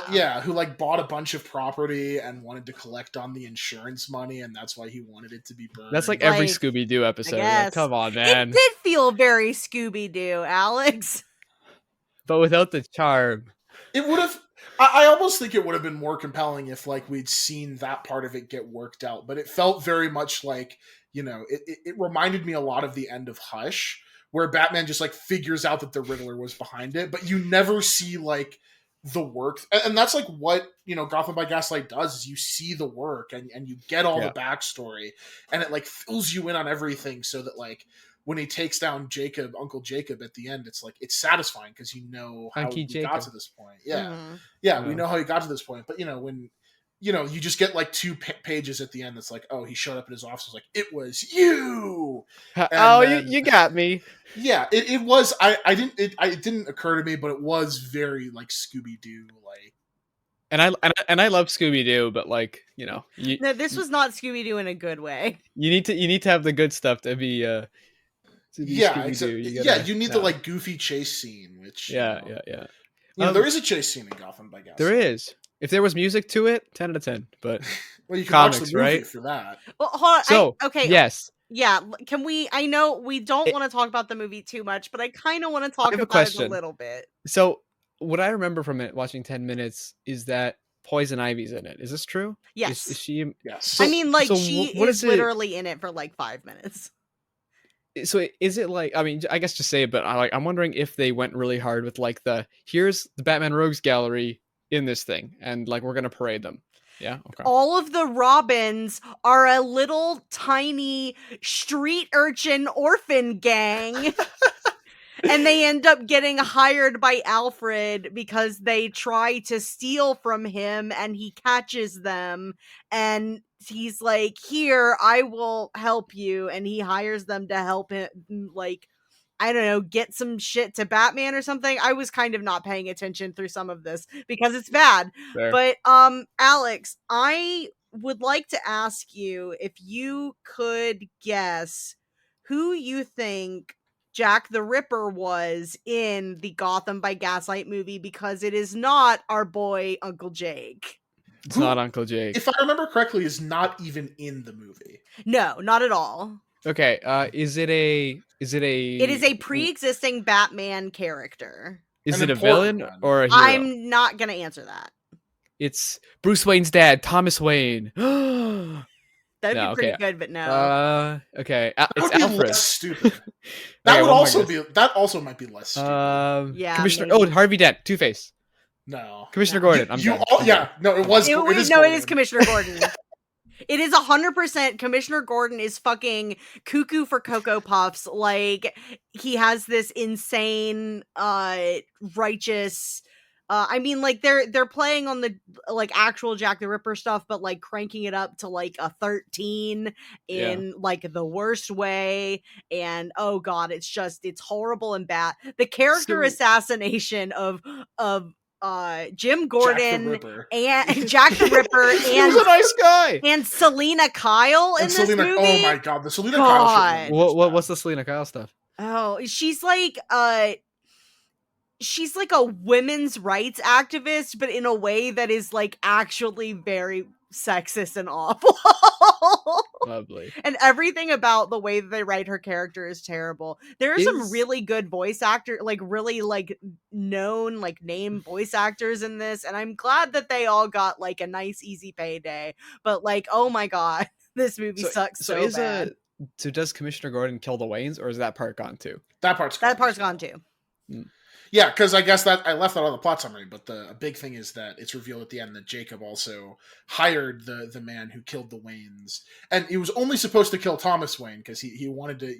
S2: like bought a bunch of property and wanted to collect on the insurance money, and that's why he wanted it to be burned.
S3: That's like every Scooby Doo episode. Like, come on, man.
S1: It did feel very Scooby Doo, Alex,
S3: but without the charm.
S2: It would have. I almost think it would have been more compelling if like we'd seen that part of it get worked out, but it felt very much like, you know, it reminded me a lot of the end of Hush, where Batman just like figures out that the Riddler was behind it, but you never see like the work. And that's like what, you know, Gotham by Gaslight does is you see the work and you get all the backstory and it like fills you in on everything so that like when he takes down Uncle Jacob at the end, it's like it's satisfying because you know how he got to this point. Yeah, we know how he got to this point. But you know when you know you just get like two pages at the end that's like, oh, he showed up at his office. Like it was you.
S3: And you got me.
S2: Yeah, it was. It didn't occur to me, but it was very like Scooby Doo like.
S3: And I love Scooby Doo, but like you know,
S1: no, this was not Scooby Doo in a good way.
S3: You need to have the good stuff to be.
S2: You need the like goofy chase scene, which you know, there is a chase scene in Gotham by Gaslight.
S3: There is. If there was music to it, 10 out of 10. But
S2: well, you can
S3: comics,
S2: watch the movie
S3: right?
S2: For that.
S1: Well, hold on.
S3: So
S1: okay,
S3: yes,
S1: yeah. Can we? I know we don't want to talk about the movie too much, but I kind of want to talk about it a little bit.
S3: So what I remember from it, watching 10 minutes, is that Poison Ivy's in it. Is this true?
S1: Yes.
S3: Is she?
S2: Yes.
S3: So,
S1: I mean, like,
S3: so
S1: she
S3: what
S1: is
S3: is it?
S1: literally in it for like 5 minutes.
S3: So is it like? I mean, I guess just say it, but I'm wondering if they went really hard with like here's the Batman Rogues Gallery in this thing, and like we're gonna parade them. Yeah. Okay.
S1: All of the Robins are a little tiny street urchin orphan gang. And they end up getting hired by Alfred because they try to steal from him and he catches them. And he's like, here, I will help you. And he hires them to help him, like, I don't know, get some shit to Batman or something. I was kind of not paying attention through some of this because it's bad.
S3: Fair.
S1: But Alex, I would like to ask you if you could guess who you think Jack the Ripper was in the Gotham by Gaslight movie, because it is not our boy Uncle Jake.
S3: It's not Uncle Jake.
S2: If I remember correctly, is not even in the movie.
S1: No, not at all.
S3: Okay. Is it a?
S1: It is a pre-existing Batman character.
S3: Is
S2: An
S3: it a
S2: important
S3: villain
S2: one.
S3: or a hero?
S1: I'm not gonna answer that.
S3: It's Bruce Wayne's dad, Thomas Wayne.
S1: That'd
S3: No,
S1: be pretty
S3: okay.
S1: good, but no.
S3: Okay.
S2: That
S3: It's
S2: would be
S3: Alfred.
S2: less stupid. That
S3: Okay,
S2: would
S3: one more
S2: also
S3: guess.
S2: be. That also might be less stupid.
S1: Yeah,
S3: Commissioner.
S1: maybe.
S3: Oh, Harvey Dent, Two-Face.
S2: No.
S3: Commissioner
S1: No.
S3: Gordon. I'm
S2: You
S3: done.
S2: all,
S3: I'm
S2: yeah.
S3: done.
S2: No, it was.
S1: It is
S2: Gordon.
S1: Commissioner Gordon. It is 100% Commissioner Gordon is fucking cuckoo for Cocoa Puffs. Like, he has this insane, righteous. I mean, like, they're playing on the like actual Jack the Ripper stuff, but like cranking it up to like a 13 in like the worst way. And oh god, it's horrible and bad. The character
S3: So-
S1: assassination of Jim
S2: Jack the
S1: Gordon
S2: Ripper.
S1: and Jack the Ripper
S3: He was a nice guy.
S1: and Selena Kyle in
S2: And
S1: this
S2: Selena.
S1: movie.
S2: Oh my god, the Selena Kyle shit.
S3: What's the Selena Kyle stuff?
S1: Oh, she's like a women's rights activist, but in a way that is like actually very sexist and awful.
S3: Lovely.
S1: And everything about the way that they write her character is terrible. There are some really good voice actor, like really like known, like name voice actors in this, and I'm glad that they all got like a nice easy payday. But like, oh my god, this movie sucks so bad.
S3: So does Commissioner Gordon kill the Waynes, or is that part gone too?
S2: That part's gone.
S1: That part's gone too.
S2: Yeah, because I guess that I left that on the plot summary, but a big thing is that it's revealed at the end that Jacob also hired the man who killed the Waynes, and he was only supposed to kill Thomas Wayne because he wanted to,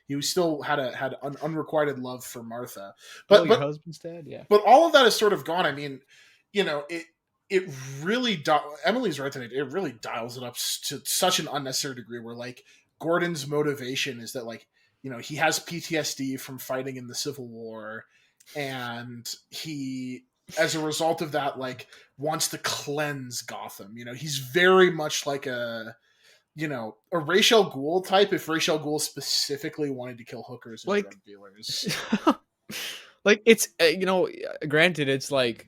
S2: he still had an unrequited love for Martha. But
S3: your husband's dead, yeah.
S2: But all of that is sort of gone. I mean, it really Emily's right that it really dials it up to such an unnecessary degree where like Gordon's motivation is that like he has PTSD from fighting in the Civil War. And he, as a result of that, like wants to cleanse Gotham. He's very much like a Ra's al Ghul type. If Ra's al Ghul specifically wanted to kill hookers and drug dealers,
S3: like it's granted it's like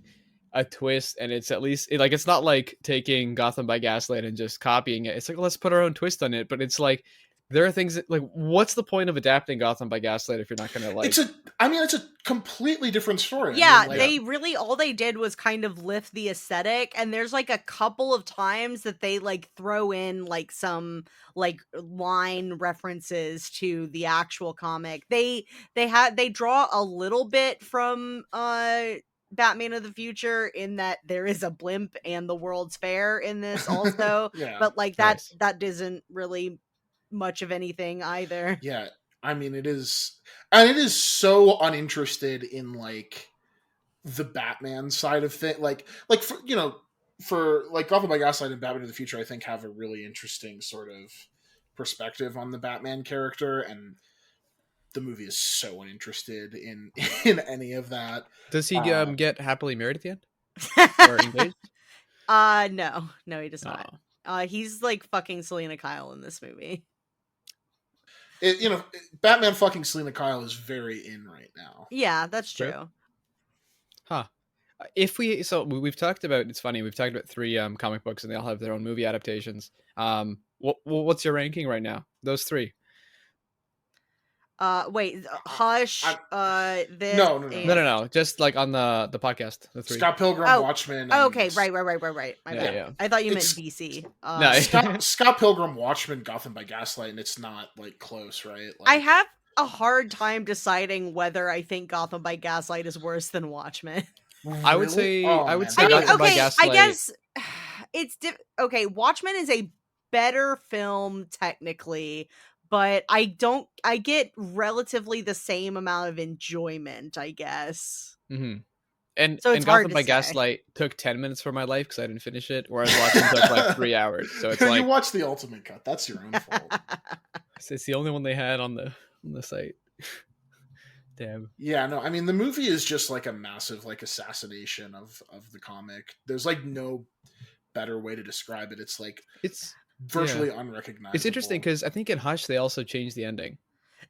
S3: a twist, and it's at least like it's not like taking Gotham by Gaslight and just copying it. It's like let's put our own twist on it, but it's like. There are things that, like, what's the point of adapting Gotham by Gaslight if you're not going to like?
S2: It's a completely different story.
S1: Yeah,
S2: I mean,
S1: they really all they did was kind of lift the aesthetic, and there's like a couple of times that they like throw in like some like line references to the actual comic. They draw a little bit from Batman of the Future in that there is a blimp and the World's Fair in this also.
S2: Yeah,
S1: but like
S3: nice.
S1: that isn't really much of anything either.
S2: Yeah, I mean it is, and it is so uninterested in like the Batman side of things. Like for like Gotham by Gaslight and Batman of the Future, I think have a really interesting sort of perspective on the Batman character, and the movie is so uninterested in any of that.
S3: Does he get happily married at the end or engaged?
S1: No, he does not. He's like fucking Selena Kyle in this movie.
S2: Batman fucking Selena Kyle is very in right now.
S1: Yeah, that's true.
S3: Huh. We've talked about, it's funny, we've talked about 3 comic books and they all have their own movie adaptations. What's your ranking right now? Those 3.
S1: Wait, Hush, this,
S2: No.
S3: No,
S1: and
S3: no, no. Just like on the podcast, the three.
S2: Scott Pilgrim,
S1: Oh,
S2: Watchmen,
S1: okay,
S2: and
S1: right. My
S3: Yeah,
S1: bad.
S3: yeah.
S1: I thought you meant
S2: It's-
S1: DC.
S3: No.
S2: Scott Pilgrim, Watchmen, Gotham by Gaslight, and it's not like close, right?
S1: I
S2: Like,
S1: have a hard time deciding whether I think Gotham by Gaslight is worse than Watchmen.
S3: I would
S2: really?
S3: say
S2: Oh,
S3: I would
S2: man,
S3: say
S1: I mean,
S3: Gotham by
S1: okay, I
S3: Gaslight.
S1: guess it's okay. Watchmen is a better film technically, but I get relatively the same amount of enjoyment, I guess.
S3: Mhm. And
S1: So it's hard
S3: Gotham
S1: to
S3: by
S1: say.
S3: Gaslight took 10 minutes from my life because I didn't finish it, whereas Watchmen took like 3 hours. So it's
S2: you
S3: like
S2: watch the ultimate cut. That's your own fault.
S3: it's the only one they had on the site. Damn.
S2: Yeah, no, I mean the movie is just like a massive like assassination of the comic. There's like no better way to describe it. It's like
S3: It's
S2: virtually unrecognizable.
S3: It's interesting because I think in Hush they also changed the ending.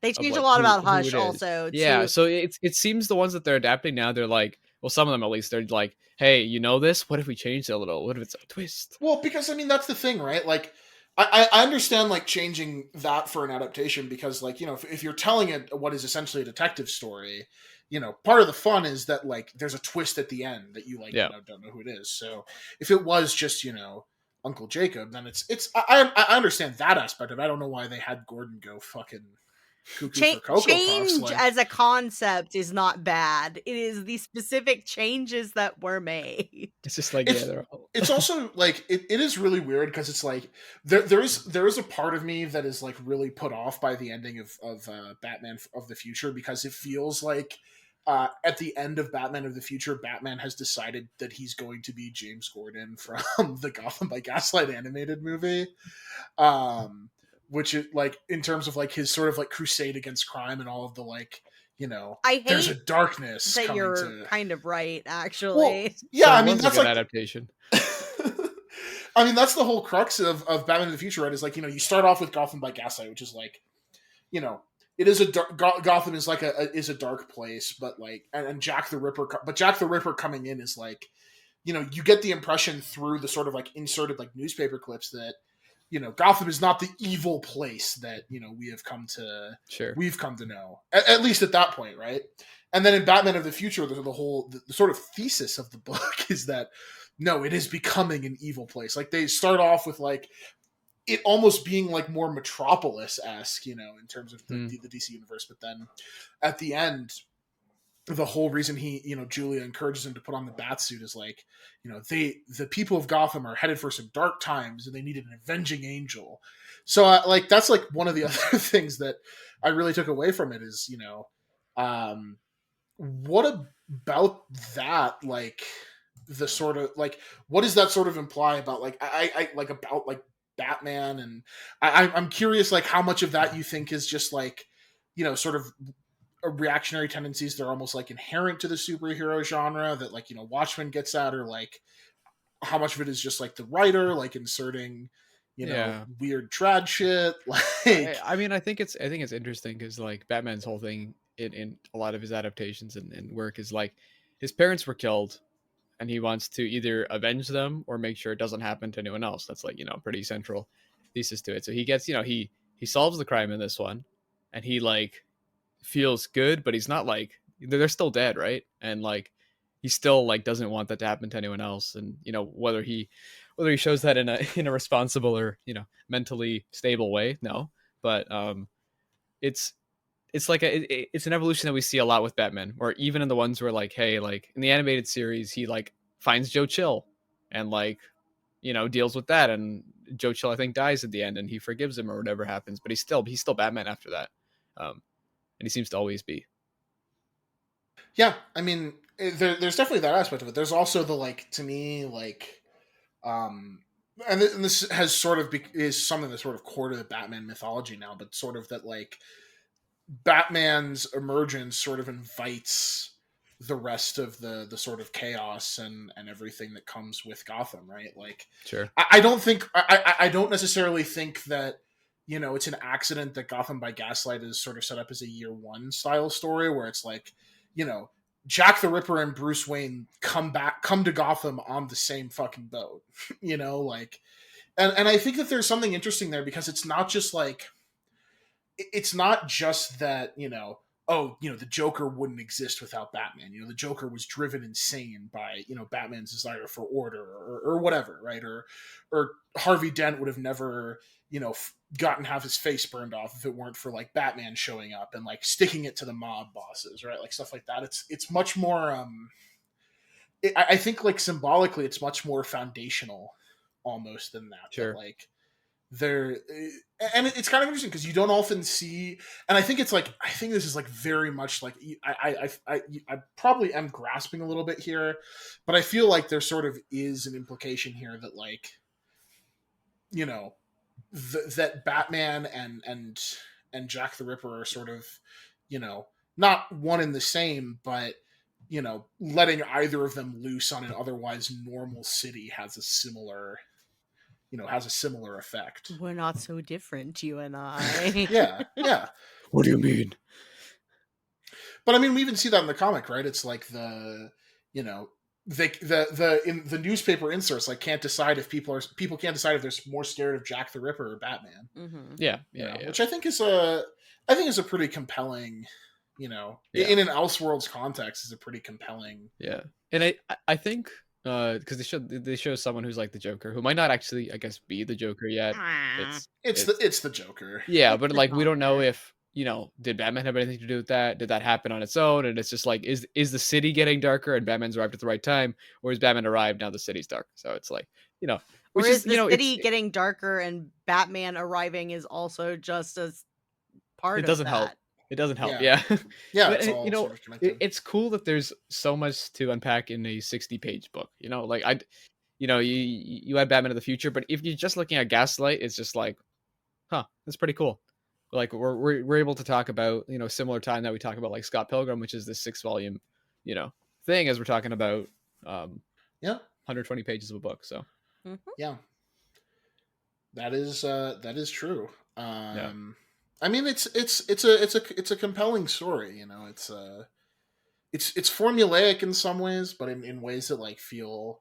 S1: They
S3: Of,
S1: changed a
S3: like,
S1: lot
S3: who-
S1: about
S3: who
S1: Hush
S3: it is.
S1: also.
S3: Yeah,
S1: too.
S3: so it seems the ones that they're adapting now, they're like, well, some of them at least, they're like, hey, you know this? What if we change it a little? What if it's a twist?
S2: Well, because I mean that's the thing, right? Like I understand like changing that for an adaptation because like, you know, if you're telling it what is essentially a detective story, you know, part of the fun is that like there's a twist at the end that you like
S3: Yeah.
S2: you know, don't know who it is. So if it was just, you know, Uncle Jacob, then I understand that aspect of it. I don't know why they had Gordon go fucking cuckoo for Cocoa Puffs.
S1: Change
S2: Like,
S1: as a concept is not bad. It is the specific changes that were made.
S3: It's just like,
S2: It's-
S3: yeah, they're all...
S2: it's also like it is really weird because it's like there is a part of me that is like really put off by the ending of Batman of the Future because it feels like at the end of Batman of the Future, Batman has decided that he's going to be James Gordon from the Gotham by Gaslight animated movie, which is like in terms of like his sort of like crusade against crime and all of the like, you know,
S1: I
S2: there's a
S1: hate
S2: darkness
S1: that
S2: coming
S1: you're
S2: to.
S1: kind of right,
S2: Well,
S1: actually.
S2: yeah,
S3: So
S2: I
S3: it
S2: mean
S3: was a
S2: that's
S3: good
S2: like
S3: adaptation.
S2: I mean, that's the whole crux of Batman in the Future, right? Is like, you know, you start off with Gotham by Gaslight, which is like, you know, it is a Gotham is like is a dark place, but like, and Jack the Ripper, but Jack the Ripper coming in is like, you know, you get the impression through the sort of like inserted like newspaper clips that, you know, Gotham is not the evil place that, you know, we've come to know, at least at that point, right? And then in Batman of the Future, the sort of thesis of the book is that no, it is becoming an evil place. Like they start off with like it almost being like more Metropolis-esque, you know, in terms of the DC universe, but then at the end, the whole reason Julia encourages him to put on the bat suit is like, you know, the people of Gotham are headed for some dark times and they need an avenging angel. So like that's like one of the other things that I really took away from it is, you know, what about that, like the sort of like what does that sort of imply about like I like about like Batman, and I'm curious like how much of that you think is just like, you know, sort of reactionary tendencies that are almost like inherent to the superhero genre that like, you know, Watchmen gets at, or like how much of it is just like the writer like inserting, you know, weird trad shit. Like
S3: I mean, I think it's interesting because like Batman's whole thing in a lot of his adaptations and work is like his parents were killed and he wants to either avenge them or make sure it doesn't happen to anyone else. That's like, you know, pretty central thesis to it. So he gets, you know, he solves the crime in this one and he like feels good, but he's not like, they're still dead, right? And like he still like doesn't want that to happen to anyone else. And you know, whether he shows that in a responsible or, you know, mentally stable way, no, but it's like it's an evolution that we see a lot with Batman, or even in the ones where like, hey, like in the animated series he like finds Joe Chill and like, you know, deals with that, and Joe Chill I think dies at the end and he forgives him or whatever happens, but he's still Batman after that, and he seems to always be.
S2: Yeah, I mean, there's definitely that aspect of it. There's also the like, to me, like, and this has sort of is something that's sort of core to the Batman mythology now, but sort of that like Batman's emergence sort of invites the rest of the sort of chaos and everything that comes with Gotham, right? Like,
S3: Sure.
S2: I don't necessarily think that, you know, it's an accident that Gotham by Gaslight is sort of set up as a year one style story where it's like, you know, Jack the Ripper and Bruce Wayne come to Gotham on the same fucking boat, you know, like, and I think that there's something interesting there because it's not just like, it's not just that, oh, the Joker wouldn't exist without Batman. The Joker was driven insane by, Batman's desire for order or whatever, right? Or Harvey Dent would have never, gotten have his face burned off if it weren't for like Batman showing up and like sticking it to the mob bosses, right? Like stuff like that. It's much more. I think like symbolically, it's much more foundational, almost than that.
S3: Sure.
S2: That, like there, and it's kind of interesting because you don't often see, and I think this is like very much like I probably am grasping a little bit here, but I feel like there sort of is an implication here that like, that Batman and Jack the Ripper are sort of, not one and the same, but letting either of them loose on an otherwise normal city has a similar effect.
S1: We're not so different, you and I.
S2: Yeah.
S3: What do you mean?
S2: But I mean, we even see that in the comic, right? It's like the in the newspaper inserts like can't decide if people can't decide if they're more scared of Jack the Ripper or Batman.
S1: Mm-hmm.
S3: Yeah.
S2: Which I think is a pretty compelling, in an Elseworlds context is a pretty compelling.
S3: Yeah, and I think because they show someone who's like the Joker, who might not actually, I guess, be the Joker yet.
S2: It's the Joker.
S3: Yeah, but like we don't know if did Batman have anything to do with that? Did that happen on its own? And it's just like, is the city getting darker and Batman's arrived at the right time, or is Batman arrived now the city's dark? So it's like
S1: or is the city getting darker and Batman arriving is also just as part of that?
S3: It doesn't help. It doesn't help.
S2: Yeah.
S3: Yeah.
S2: It's all sort of connected.
S3: It's cool that there's so much to unpack in a 60-page book. Like you had Batman of the future, but if you're just looking at Gaslight, it's just like, that's pretty cool. Like we're able to talk about similar time that we talk about like Scott Pilgrim, which is this 6-volume thing, as we're talking about 120 pages of a book. So
S2: yeah, that is true.
S3: Yeah.
S2: I mean, it's a compelling story. It's formulaic in some ways, but in ways that like feel,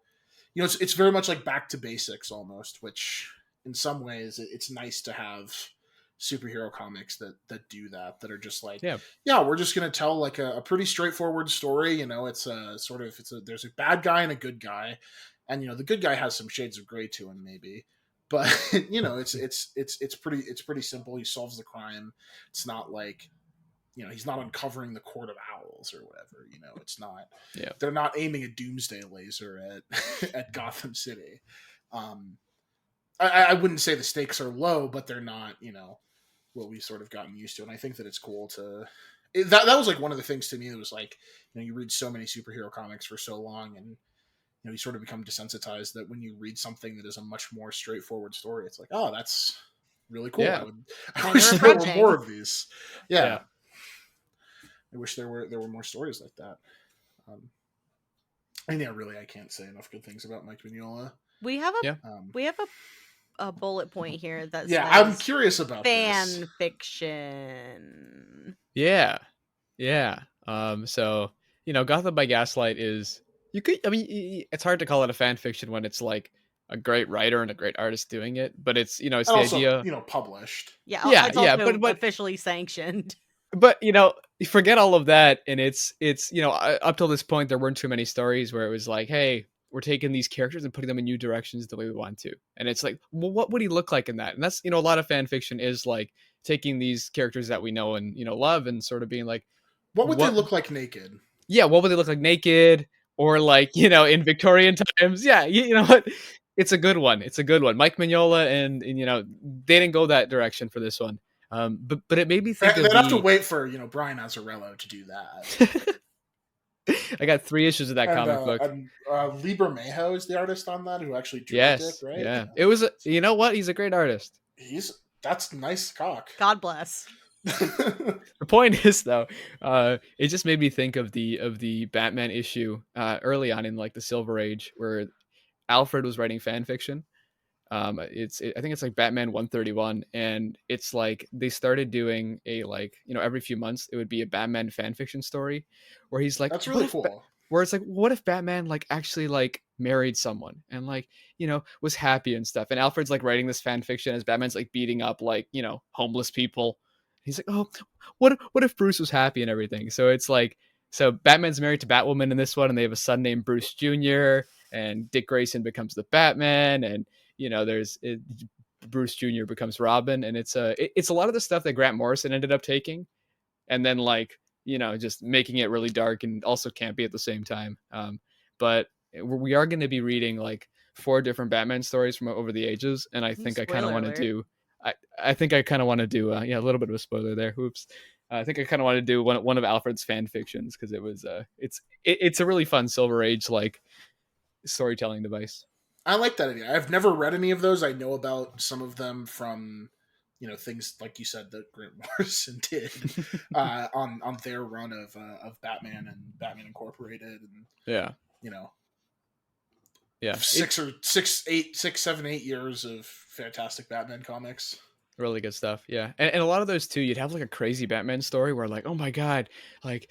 S2: it's very much like back to basics almost. Which in some ways it's nice to have superhero comics that do that are just like, we're just gonna tell like a pretty straightforward story. It's there's a bad guy and a good guy, and the good guy has some shades of gray to him maybe. But it's pretty simple. He solves the crime. It's not like he's not uncovering the Court of Owls or whatever. It's not.
S3: Yeah.
S2: They're not aiming a doomsday laser at Gotham City. I wouldn't say the stakes are low, but they're not what we've sort of gotten used to. And I think that it's cool that was like one of the things to me that was like you read so many superhero comics for so long and. You sort of become desensitized that when you read something that is a much more straightforward story, it's like, oh, that's really cool.
S3: Yeah.
S2: I wish there were more of these. Yeah. I wish there were more stories like that. And really, I can't say enough good things about Mike Mignola.
S1: We have a bullet point here that says
S2: I'm curious about
S1: fan fiction.
S3: Yeah. So Gotham by Gaslight is. It's hard to call it a fan fiction when it's like a great writer and a great artist doing it, but it's it's
S2: and
S3: the
S2: also,
S3: idea
S1: It's
S2: published.
S1: also but officially sanctioned.
S3: But you forget all of that, and it's up till this point there weren't too many stories where it was like, hey, we're taking these characters and putting them in new directions the way we want to, and it's like, well, what would he look like in that? And that's a lot of fan fiction is like taking these characters that we know and love and sort of being like,
S2: what would they look like naked? Yeah,
S3: what would they look like naked? Or like, in Victorian times. Yeah, you know what? It's a good one. Mike Mignola and they didn't go that direction for this one. But it made me think
S2: they'd have to wait for, Brian Azzarello to do that.
S3: I got 3 issues of that comic book.
S2: And Lieber Mayhew is the artist on that who actually drew
S3: it,
S2: right?
S3: Yeah. It was, you know what? He's a great artist.
S2: That's nice cock.
S1: God bless.
S3: The point is though, it just made me think of the Batman issue early on in like the Silver Age where Alfred was writing fan fiction. I think it's like Batman 131, and it's like they started doing a every few months it would be a Batman fan fiction story where he's like,
S2: that's really cool.
S3: Where it's like, what if Batman actually married someone and was happy and stuff, and Alfred's writing this fan fiction as Batman's beating up homeless people. He's like, oh, what if Bruce was happy and everything? So it's like, so Batman's married to Batwoman in this one, and they have a son named Bruce Jr. and Dick Grayson becomes the Batman, and Bruce Jr. becomes Robin, and it's a lot of the stuff that Grant Morrison ended up taking, and then like just making it really dark and also campy at the same time. But we are going to be reading like 4 different Batman stories from over the ages, and I think I kind of want to do. I think I kind of want to do a little bit of a spoiler there. Oops. I think I kind of want to do one of Alfred's fan fictions because it was it's a really fun Silver Age like storytelling device.
S2: I like that idea. I've never read any of those. I know about some of them from things like you said that Grant Morrison did on their run of Batman and Batman Incorporated, and
S3: yeah.
S2: 7, 8 years of fantastic Batman comics.
S3: Really good stuff. Yeah. And a lot of those too, you'd have like a crazy Batman story where like, oh my God, like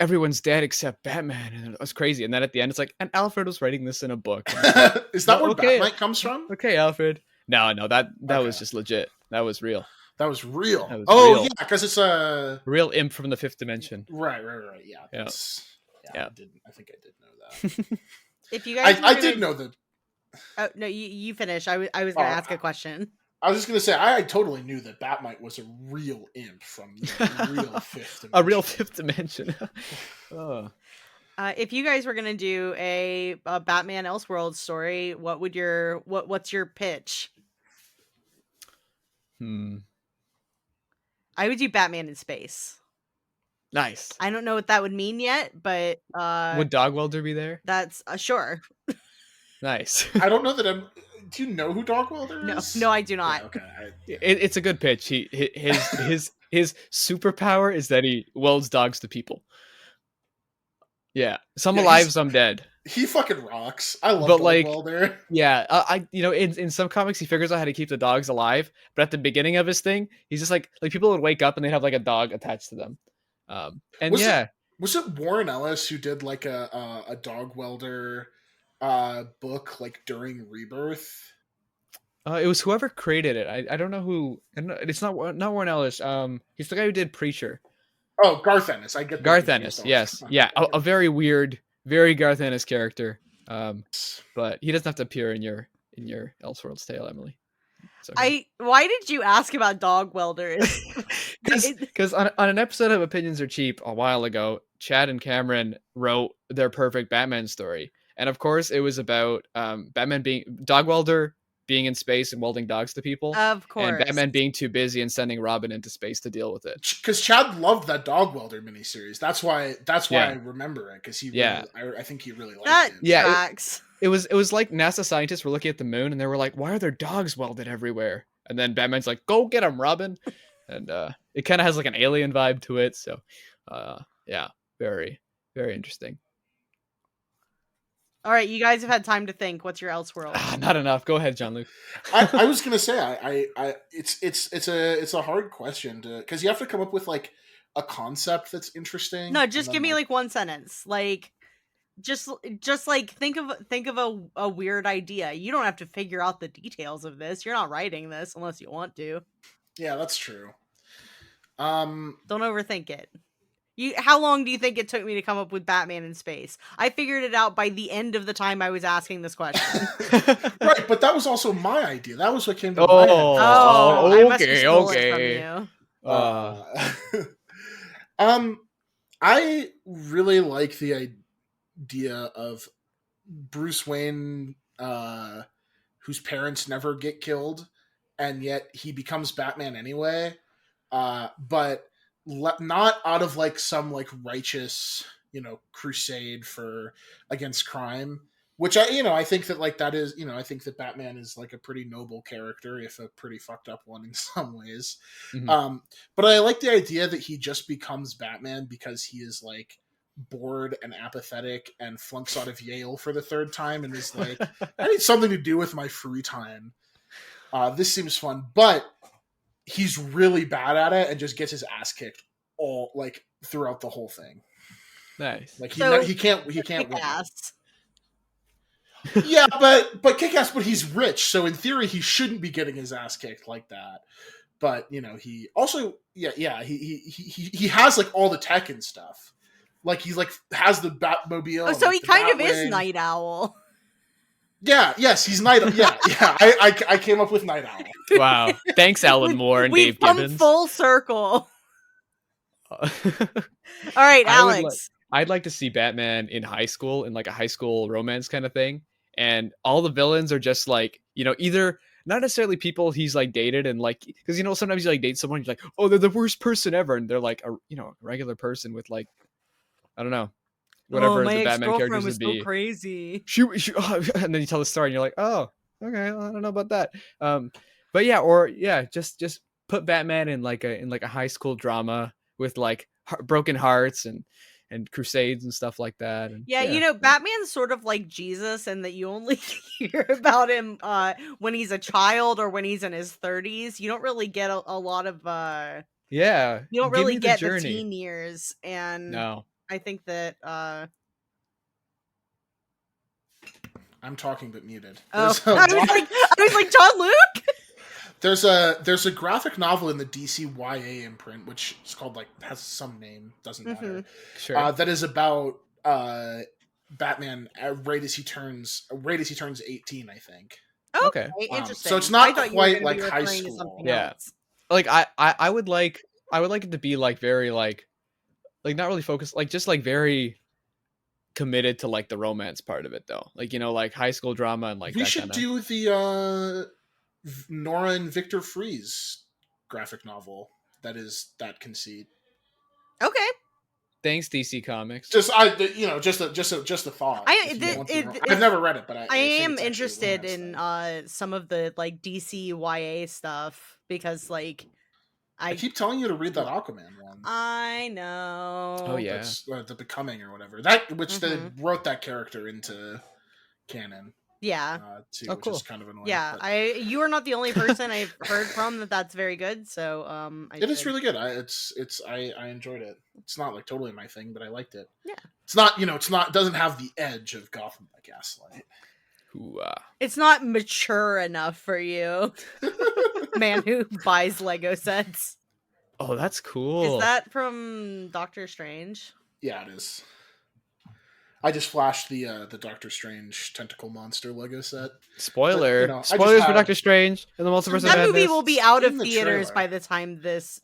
S3: everyone's dead except Batman. And it was crazy. And then at the end, it's like, and Alfred was writing this in a book. Like,
S2: is that where Batmite comes from?
S3: Okay, Alfred. No, that was just legit. That was real.
S2: That was real.
S3: Real.
S2: Yeah, because it's a
S3: real imp from the 5th dimension.
S2: Right. Yeah.
S3: Yeah.
S2: I think I did know that.
S1: If you guys,
S2: I did know that. Oh
S1: no, you finish. I was going to ask a question.
S2: I was just going to say I totally knew that Batmite was a real imp from the real 5th dimension.
S3: A real 5th dimension. Oh.
S1: If you guys were going to do a Batman Elseworlds story, what's your pitch? I would do Batman in space.
S3: Nice.
S1: I don't know what that would mean yet, but
S3: would Dog Welder be there?
S1: That's sure.
S3: Nice.
S2: I don't know that do you know who Dog Welder is?
S1: No, I do not.
S2: Yeah, okay.
S3: It's a good pitch. His superpower is that he welds dogs to people. Yeah, some alive, some dead.
S2: He fucking rocks. I love Dog Welder.
S3: Yeah, in some comics he figures out how to keep the dogs alive, but at the beginning of his thing, he's just like people would wake up and they'd have like a dog attached to them.
S2: Was it Warren Ellis who did like a Dog Welder book like during Rebirth?
S3: It was whoever created it. I don't know who. It's not Warren Ellis. He's the guy who did Preacher.
S2: Oh, Garth Ennis. I get
S3: Garth Ennis. Yes, yeah, a very weird, very Garth Ennis character. But he doesn't have to appear in your Elseworlds tale, Emily.
S1: Okay. Why did you ask about Dog Welder?
S3: Because on an episode of Opinions Are Cheap a while ago, Chad and Cameron wrote their perfect Batman story, and of course it was about Batman being Dog Welder being in space and welding dogs to people.
S1: Of course.
S3: And Batman being too busy and sending Robin into space to deal with it.
S2: Because Chad loved that Dog Welder miniseries. That's why I remember it. Because I think he really liked
S1: that
S2: it.
S3: Yeah,
S1: tracks.
S3: It was like NASA scientists were looking at the moon and they were like, why are there dogs welded everywhere? And then Batman's like, go get them, Robin. And it kind of has like an alien vibe to it. So yeah, very, very interesting.
S1: All right, you guys have had time to think. What's your Elseworld?
S3: Not enough. Go ahead, Jean-Luc.
S2: I was gonna say it's a hard question because you have to come up with like a concept that's interesting.
S1: No, just give me like one sentence. Like just like think of a weird idea. You don't have to figure out the details of this. You're not writing this unless you want to.
S2: Yeah, that's true.
S1: Don't overthink it. How long do you think it took me to come up with Batman in space? I figured it out by the end of the time I was asking this question.
S2: Right, but that was also my idea. That was what came to my head.
S1: Oh,
S3: okay,
S1: I must have stolen it from you.
S2: I really like the idea of Bruce Wayne, whose parents never get killed, and yet he becomes Batman anyway. But not out of like some like righteous, crusade against crime, which I think that like that is, I think that Batman is like a pretty noble character, if a pretty fucked up one in some ways. Mm-hmm. But I like the idea that he just becomes Batman because he is like bored and apathetic and flunks out of Yale for the 3rd time and is like, I need something to do with my free time. This seems fun, but he's really bad at it and just gets his ass kicked all like throughout the whole thing.
S3: Nice.
S2: Like he can't win.
S1: Kick-ass.
S2: Yeah, but kick ass. But he's rich, so in theory he shouldn't be getting his ass kicked like that. but you know, he also he has like all the tech and stuff. Like he like has the Batmobile.
S1: Oh,
S2: and,
S1: so
S2: like,
S1: he
S2: the
S1: kind of is
S2: Batwing.
S1: Night Owl.
S2: Yeah, yes, he's Night. Yeah, yeah. I came up with Night Owl.
S3: Wow. Thanks, Alan Moore and
S1: We've
S3: Dave
S1: come
S3: Gibbons.
S1: full circle. All right,
S3: I would
S1: Alex.
S3: I'd like to see Batman in high school, in like a high school romance kind of thing, and all the villains are just like, you know, either not necessarily people he's like dated and like, because you know sometimes you like date someone, you're like, oh, they're the worst person ever, and they're like a, you know, a regular person with like, I don't know,
S1: Oh,
S3: whatever
S1: my
S3: the Batman
S1: ex-girlfriend
S3: characters
S1: was
S3: would
S1: so
S3: be.
S1: crazy.
S3: And then you tell the story and you're like, oh, okay, well, I don't know about that. But yeah, or yeah, just put Batman in like a high school drama with like broken hearts and crusades and stuff like that. And
S1: Yeah, you know, Batman's sort of like Jesus in that you only hear about him when he's a child or when he's in his 30s. You don't really get a lot of
S3: yeah,
S1: you don't
S3: give
S1: really
S3: me the
S1: get the
S3: journey.
S1: teen years, and
S3: No,
S1: I think that
S2: I'm talking but muted.
S1: I
S2: There's a
S1: was like John Luke.
S2: there's a graphic novel in the DC YA imprint, which is called like has some name, doesn't matter.
S3: sure.
S2: That is about Batman right as he turns 18, I think.
S3: Okay.
S1: Interesting.
S2: So it's
S1: I
S2: not
S1: thought you were
S2: quite
S1: gonna
S2: like
S1: be
S2: high
S1: referring to
S2: school.
S1: something
S3: Yeah.
S1: else.
S3: Like I would like it to be like very like not really focused, like just like very committed to like the romance part of it though, like, you know, like high school drama and like
S2: We
S3: that
S2: should
S3: kind of.
S2: do the Nora and Victor Freeze graphic novel. That is that conceit.
S1: Okay.
S3: Thanks, DC Comics.
S2: Just just a thought. If you want the I've never read it, but I think
S1: am
S2: it's actually a
S1: interested
S2: romance
S1: in
S2: thing.
S1: some of the like DC YA stuff because like
S2: I keep telling you to read that Aquaman one.
S1: I know.
S3: Oh yeah.
S2: That's, the Becoming or whatever. That which they
S1: Mhm.
S2: wrote that character into canon.
S1: Yeah.
S2: Too,
S3: Oh,
S2: which
S3: cool.
S2: is kind of annoying.
S1: Yeah,
S2: but
S1: you are not the only person I've heard from that's very good. So
S2: it is really good. I enjoyed it. It's not like totally my thing, but I liked it.
S1: Yeah.
S2: It's not it doesn't have the edge of Gotham by Gaslight.
S3: Ooh,
S1: It's not mature enough for you, man who buys Lego sets.
S3: oh, that's cool.
S1: Is that from Doctor Strange?
S2: Yeah, it is. I just flashed the Doctor Strange tentacle monster Lego set.
S3: Spoiler.
S2: But, you know,
S3: Spoilers for
S2: have-
S3: Doctor Strange and the Multiverse of
S1: That
S3: Madness.
S1: movie will be out of
S2: in the
S1: theaters
S2: trailer.
S1: by the time this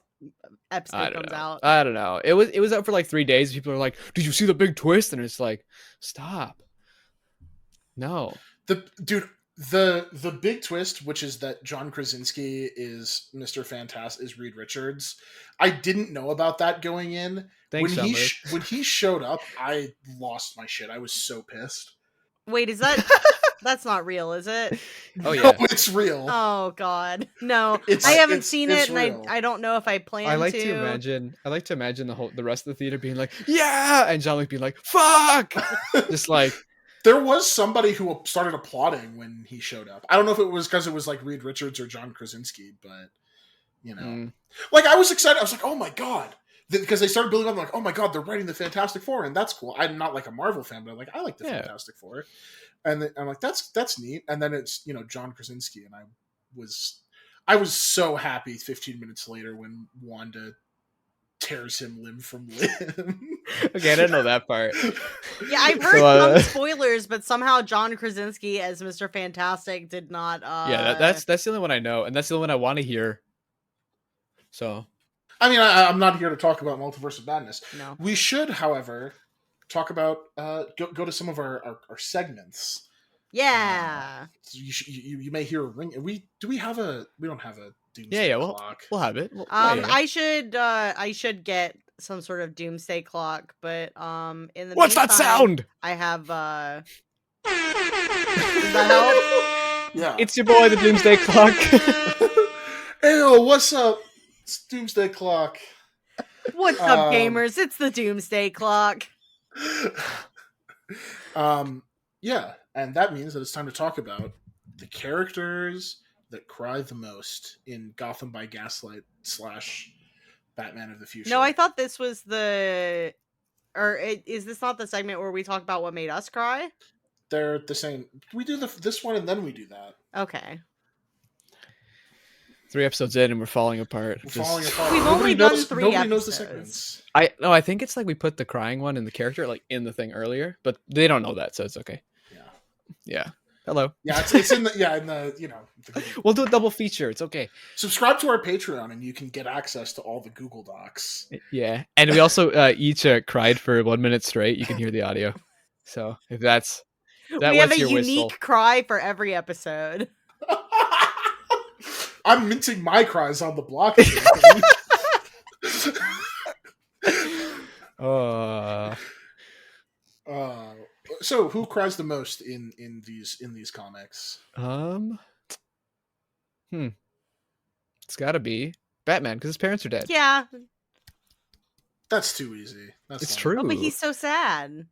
S3: I
S1: episode
S3: don't
S1: comes
S3: know.
S1: out.
S3: I don't know. It was out for like 3 days. People are like, "Did you see the big twist?" And it's like, stop. No.
S2: The big twist, which is that John Krasinski is Mr. Fantastic, is Reed Richards. I didn't know about that going in.
S3: Thanks,
S2: when
S3: Summer.
S2: when he showed up, I lost my shit. I was so pissed.
S1: Wait, is that that's not real, is it?
S3: Oh
S2: No,
S3: yeah.
S2: it's real.
S1: Oh god. No.
S2: It's-
S1: I haven't
S2: it's-
S1: seen
S2: it's
S1: it and
S2: real.
S1: I don't know if I plan
S3: I like to imagine the rest of the theater being like, "Yeah," and John Luke being like, "Fuck!" Just like,
S2: There was somebody who started applauding when he showed up. I don't know if it was because it was like Reed Richards or John Krasinski, but you know, like I was excited. I was like, "Oh my god!" Because they started building up, like, "Oh my god, they're writing the Fantastic Four," and that's cool. I'm not like a Marvel fan, but I'm like, I like the Fantastic Four, and I'm like, that's neat. And then it's John Krasinski, and I was so happy 15 minutes later when Wanda tears him limb from limb.
S3: okay, I didn't know that part.
S1: Yeah, I've heard
S3: So,
S1: some spoilers, but somehow John Krasinski as Mr. Fantastic did not
S3: yeah, that's the only one I know, and that's the only one I want to hear. So,
S2: I mean, I'm not here to talk about Multiverse of Madness.
S1: No.
S2: We should, however, talk about go to some of our segments.
S1: Yeah.
S2: So you may hear a ring. We don't have a doomsday clock.
S3: we'll have it.
S1: I should get some sort of doomsday clock, but in the
S3: What's that
S1: meantime,
S3: sound?
S1: I have does that help?
S2: Yeah,
S3: It's your boy, the Doomsday Clock.
S2: Ew, what's up? It's Doomsday Clock.
S1: What's up, gamers? It's the doomsday clock.
S2: Yeah, and that means that it's time to talk about the characters that cry the most in Gotham by Gaslight / Batman of the Future.
S1: No, I thought this was is this not the segment where we talk about what made us cry?
S2: They're the same. We do this one and then we do that.
S1: Okay.
S3: 3 episodes in and we're falling apart.
S2: We're falling apart.
S1: We've
S2: Nobody
S1: only done
S2: knows,
S1: 3
S2: nobody knows the
S1: episodes.
S2: segments.
S3: I think it's like we put the crying one in the character like in the thing earlier, but they don't know that, so it's okay. Yeah. Hello.
S2: Yeah, it's in the you know.
S3: We'll do a double feature. It's okay.
S2: Subscribe to our Patreon and you can get access to all the Google Docs.
S3: Yeah, and we also each cried for 1 minute straight. You can hear the audio. So if that
S1: We have a
S3: wets your
S1: unique
S3: whistle.
S1: cry for every episode.
S2: I'm minting my cries on the block. So who cries the most in these comics?
S3: It's got to be Batman because his parents are dead.
S1: Yeah.
S2: That's too easy.
S3: It's
S2: not-
S3: true.
S1: Oh, but he's so sad.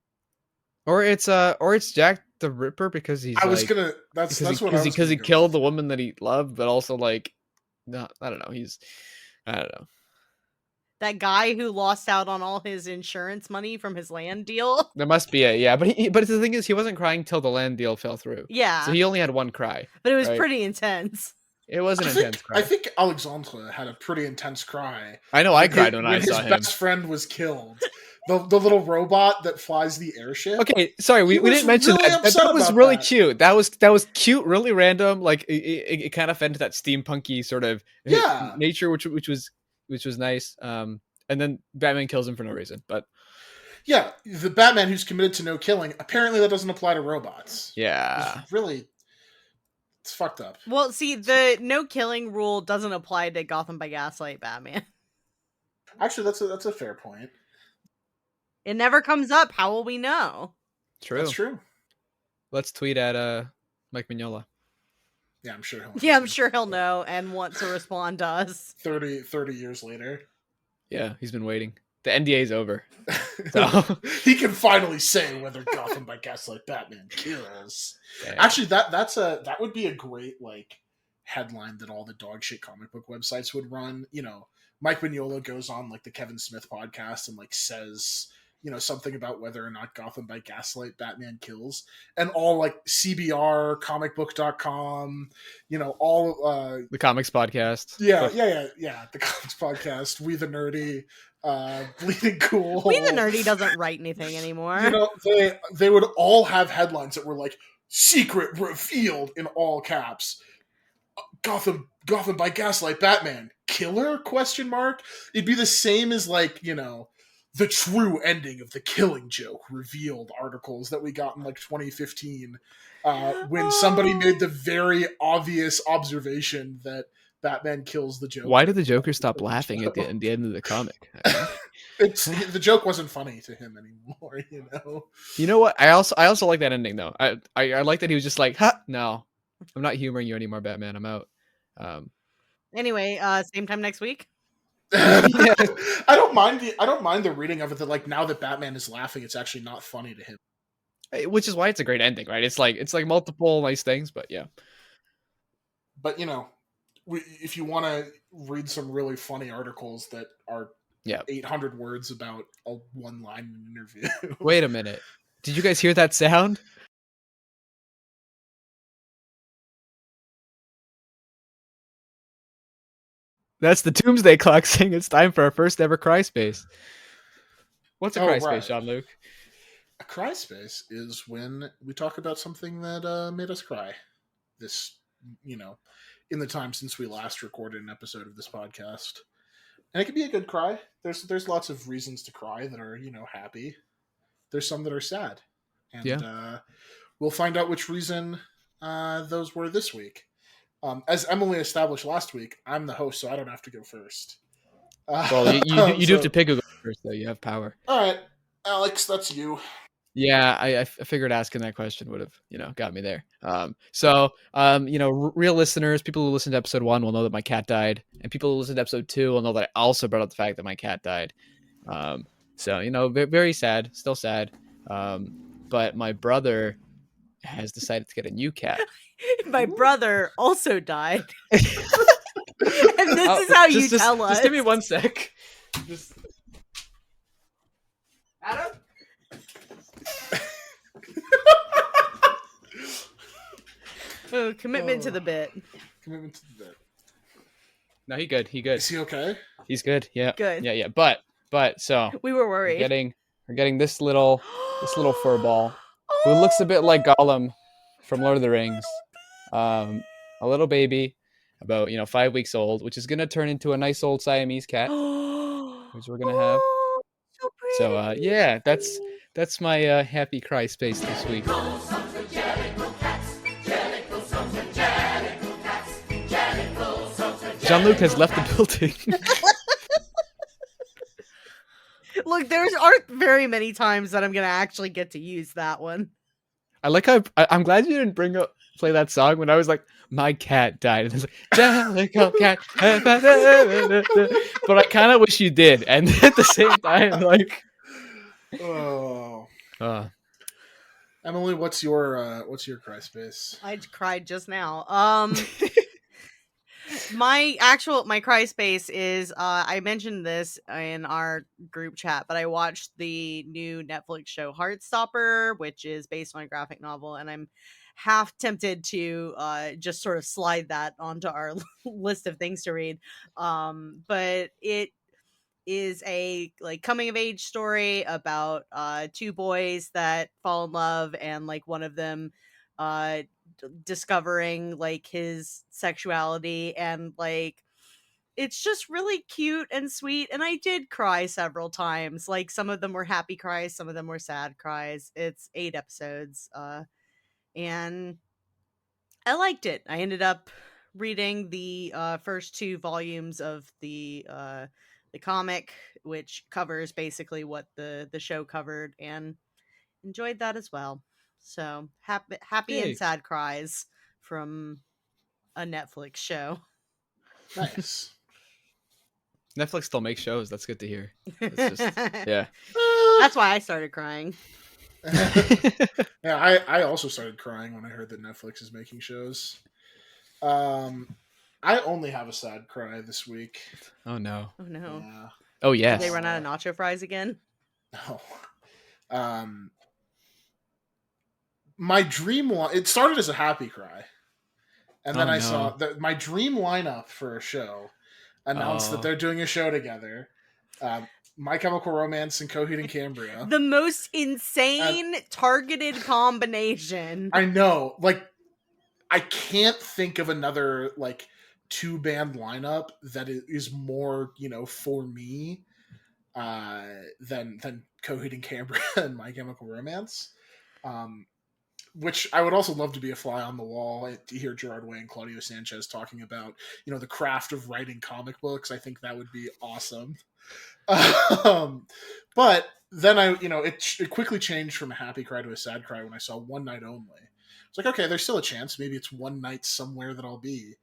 S3: Or it's Jack the Ripper because he's
S2: I was gonna. That's what I was
S3: because he
S2: gonna go
S3: killed
S2: with.
S3: the woman that he loved, but also like, no, I don't know. I don't know.
S1: That guy who lost out on all his insurance money from his land deal.
S3: There must be yeah. But the thing is, he wasn't crying till the land deal fell through.
S1: Yeah.
S3: So he only had one cry.
S1: But it was
S3: right?
S1: pretty intense.
S3: It was an intense cry.
S2: I think Alexandre had a pretty intense cry.
S3: I know. I cried when I saw
S2: his
S3: him.
S2: best friend was killed. The little robot that flies the airship.
S3: Okay, sorry, we didn't mention
S2: really
S3: that.
S2: upset
S3: That was
S2: about
S3: really
S2: that.
S3: cute. That was cute, really random. Like it kind of fed into that steampunky sort of
S2: Yeah.
S3: nature, which was nice. And then Batman kills him for no reason. But
S2: Yeah, the Batman who's committed to no killing. Apparently, that doesn't apply to robots.
S3: yeah,
S2: It's really, it's fucked up.
S1: Well, see, the no killing rule doesn't apply to Gotham by Gaslight Batman.
S2: Actually, that's a fair point.
S1: It never comes up. How will we know?
S3: true.
S2: That's true.
S3: Let's tweet at Mike Mignola.
S2: Yeah, I'm sure.
S1: Yeah, I'm sure he'll know and want to respond to us.
S2: 30 years later.
S3: Yeah, he's been waiting. The NDA's over. So.
S2: He can finally say whether Gotham by Gaslight Batman kills.
S3: Yeah.
S2: Actually, that would be a great like headline that all the dog shit comic book websites would run. You know, Mike Mignola goes on like the Kevin Smith podcast and like says, you know, something about whether or not Gotham by Gaslight Batman kills, and all like CBR, comicbook.com, you know, all
S3: the comics podcast.
S2: yeah. The comics podcast, We the Nerdy, Bleeding Cool.
S1: We the Nerdy doesn't write anything anymore.
S2: You know, they would all have headlines that were like "Secret revealed" in all caps. Gotham by Gaslight Batman killer ? It'd be the same as like, you know, the true ending of the Killing Joke revealed articles that we got in like 2015 when somebody made the very obvious observation that Batman kills the Joker.
S3: Why did the Joker stop laughing at the end of the comic?
S2: The joke wasn't funny to him anymore, you know.
S3: You know what? I also like that ending though. I like that he was just like, "Ha, no, I'm not humoring you anymore, Batman. I'm out."
S1: Anyway, same time next week.
S2: I don't mind the reading of it that like now that Batman is laughing, it's actually not funny to him.
S3: Which is why it's a great ending, right? It's like multiple nice things, but yeah.
S2: But you know, if you want to read some really funny articles that are 800 words about a one line in an interview.
S3: Wait a minute. Did you guys hear that sound? That's the Doomsday Clock saying it's time for our first ever cry space. What's a cry space, Jean-Luc?
S2: A cry space is when we talk about something that made us cry. This, you know, in the time since we last recorded an episode of this podcast. And it can be a good cry. There's lots of reasons to cry that are, you know, happy. There's some that are sad. And we'll find out which reason those were this week. As Emily established last week, I'm the host, so I don't have to go first.
S3: Well, you do have to pick who goes first, though. You have power.
S2: All right, Alex, that's you.
S3: Yeah, I figured asking that question would have, you know, got me there. You know, real listeners, people who listened to episode 1 will know that my cat died, and people who listened to episode 2 will know that I also brought up the fact that my cat died. So you know, very sad, still sad. But my brother has decided to get a new cat.
S1: My brother also died. And this is how you tell us.
S3: Just give me 1 sec.
S1: Adam? Oh, commitment to the bit.
S2: Commitment to the bit.
S3: No, he good. He good.
S2: Is he okay?
S3: He's good. Yeah.
S1: Good.
S3: Yeah. But so
S1: We were
S3: we're
S1: worried.
S3: getting this little fur ball who looks a bit like Gollum from Lord of the Rings. A little baby, about 5 weeks old, which is gonna turn into a nice old Siamese cat, which we're gonna have.
S1: Oh, so
S3: So
S1: pretty.
S3: yeah, that's my happy cry space this week. Jean-Luc has left the building.
S1: Look, there aren't very many times that I'm gonna actually get to use that one.
S3: I like how I'm glad you didn't play that song when I was like, my cat died. And it's like, Jellicle cat. But I kind of wish you did. And at the same time, like,
S2: Oh, Emily, what's your cry space?
S1: I cried just now. My cry space is I mentioned this in our group chat, but I watched the new Netflix show Heartstopper, which is based on a graphic novel, and I'm half tempted to just sort of slide that onto our list of things to read. But it is a like coming of age story about two boys that fall in love, and like one of them discovering like his sexuality, and like it's just really cute and sweet, and I did cry several times. Like some of them were happy cries, some of them were sad cries. It's 8 episodes and I liked it. I ended up reading the first 2 volumes of the comic, which covers basically what the show covered, and enjoyed that as well. So happy
S3: Hey.
S1: and sad cries from a Netflix show.
S2: Nice.
S3: Netflix still makes shows. That's good to hear. It's just, yeah.
S1: That's why I started crying.
S2: Yeah, I also started crying when I heard that Netflix is making shows. I only have a sad cry this week.
S3: Oh no.
S1: Oh no.
S2: Yeah.
S3: Oh
S1: Did
S3: yes.
S1: they run out of nacho fries again?
S2: No. My dream it started as a happy cry. And then I saw that my dream lineup for a show announced that they're doing a show together. My Chemical Romance and Coheed and Cambria.
S1: The most insane targeted combination.
S2: I know. Like, I can't think of another, like, 2-band lineup that is more, for me than Coheed and Cambria and My Chemical Romance. Which I would also love to be a fly on the wall to hear Gerard Way and Claudio Sanchez talking about, the craft of writing comic books. I think that would be awesome. But then it quickly changed from a happy cry to a sad cry when I saw One Night Only. It's like, okay, there's still a chance. Maybe it's one night somewhere that I'll be.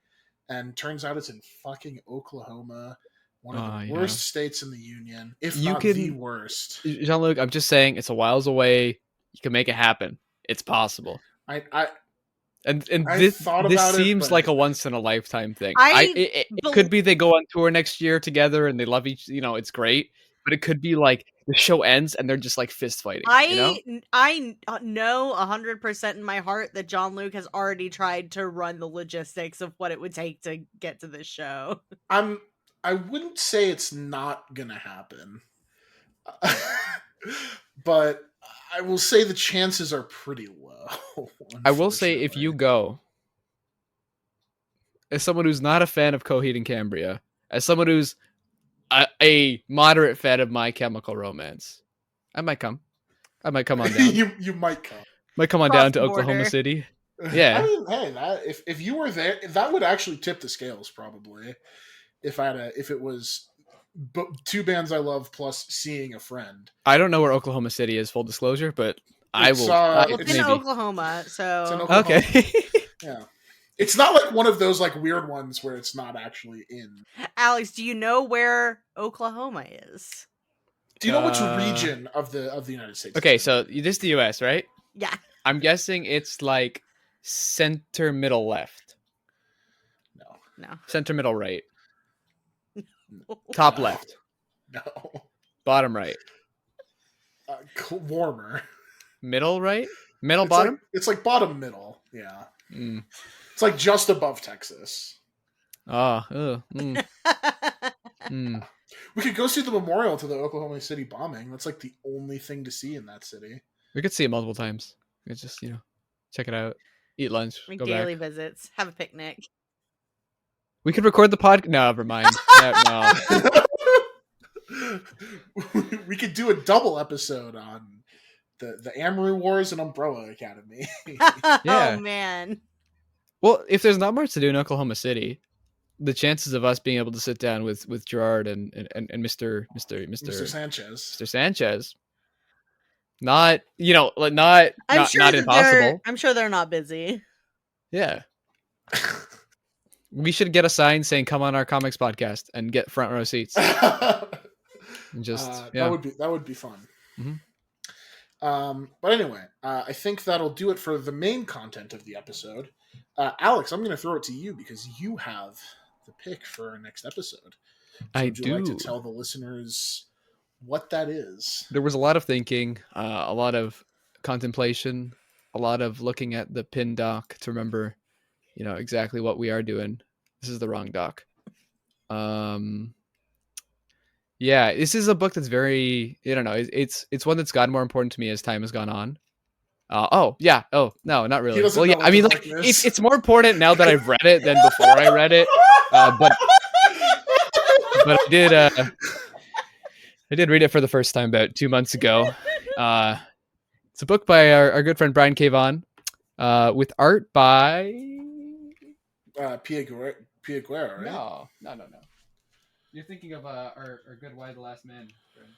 S2: And turns out it's in fucking Oklahoma, one of the worst states in the union, if not the worst.
S3: Jean-Luc, I'm just saying, it's a whiles away. You can make it happen. It's possible. And this seems like a once in a lifetime thing. It could be they go on tour next year together and they love each. It's great. But it could be like the show ends and they're just like fist fighting.
S1: I know 100% in my heart that Jean-Luc has already tried to run the logistics of what it would take to get to this show.
S2: I wouldn't say it's not gonna happen, but I will say the chances are pretty low.
S3: I will say, if you go, as someone who's not a fan of Coheed and Cambria, as someone who's a moderate fan of My Chemical Romance, I might come. I might come on down.
S2: you might come.
S3: Might come on down to Oklahoma City. Yeah.
S2: I mean, hey, if you were there, that would actually tip the scales probably. If it was 2 bands I love plus seeing a friend.
S3: I don't know where Oklahoma City is, full disclosure, but I will.
S1: It's in Oklahoma, so
S2: it's in Oklahoma.
S3: Okay.
S2: Yeah. It's not like one of those like weird ones where it's not actually in.
S1: Alex, do you know where Oklahoma is?
S2: Do you know which region of the United States?
S3: Okay, so this is the US, right?
S1: Yeah.
S3: I'm guessing it's like center middle left.
S2: No.
S3: Center middle right. Top left.
S2: No.
S3: Bottom right.
S2: Warmer.
S3: Middle right? Middle bottom?
S2: It's like bottom middle. Yeah.
S3: Mm.
S2: It's like just above Texas.
S3: Ah, mm.
S2: We could go see the memorial to the Oklahoma City bombing. That's like the only thing to see in that city.
S3: We could see it multiple times. We could just, check it out, eat lunch,
S1: Make
S3: go
S1: daily
S3: back.
S1: visits, have a picnic.
S3: We could record the podcast. No, never mind. No.
S2: We could do a double episode on the Amaru Wars and Umbrella Academy.
S3: Yeah.
S1: Oh man.
S3: Well, if there's not much to do in Oklahoma City, the chances of us being able to sit down with Gerard and Mr.
S2: Sanchez.
S3: Mr. Sanchez, not not impossible.
S1: I'm sure they're not busy.
S3: Yeah. We should get a sign saying "Come on our comics podcast" and get front row seats. And just
S2: that would be fun.
S3: Mm-hmm.
S2: But anyway, I think that'll do it for the main content of the episode. Alex, I'm going to throw it to you because you have the pick for our next episode. So would you like to tell the listeners what that is?
S3: There was a lot of thinking, a lot of contemplation, a lot of looking at the pin doc to remember, exactly what we are doing. This is the wrong doc. Yeah, this is a book that's very, I don't know, it's one that's gotten more important to me as time has gone on. No, not really. Well, yeah, I mean, like, it's more important now that I've read it than before I read it. But I did read it for the first time about 2 months ago. It's a book by our good friend Brian K. Vaughan, with art by
S2: Pia Guerra, right?
S3: No. You're thinking of our good Why the Last Man friend.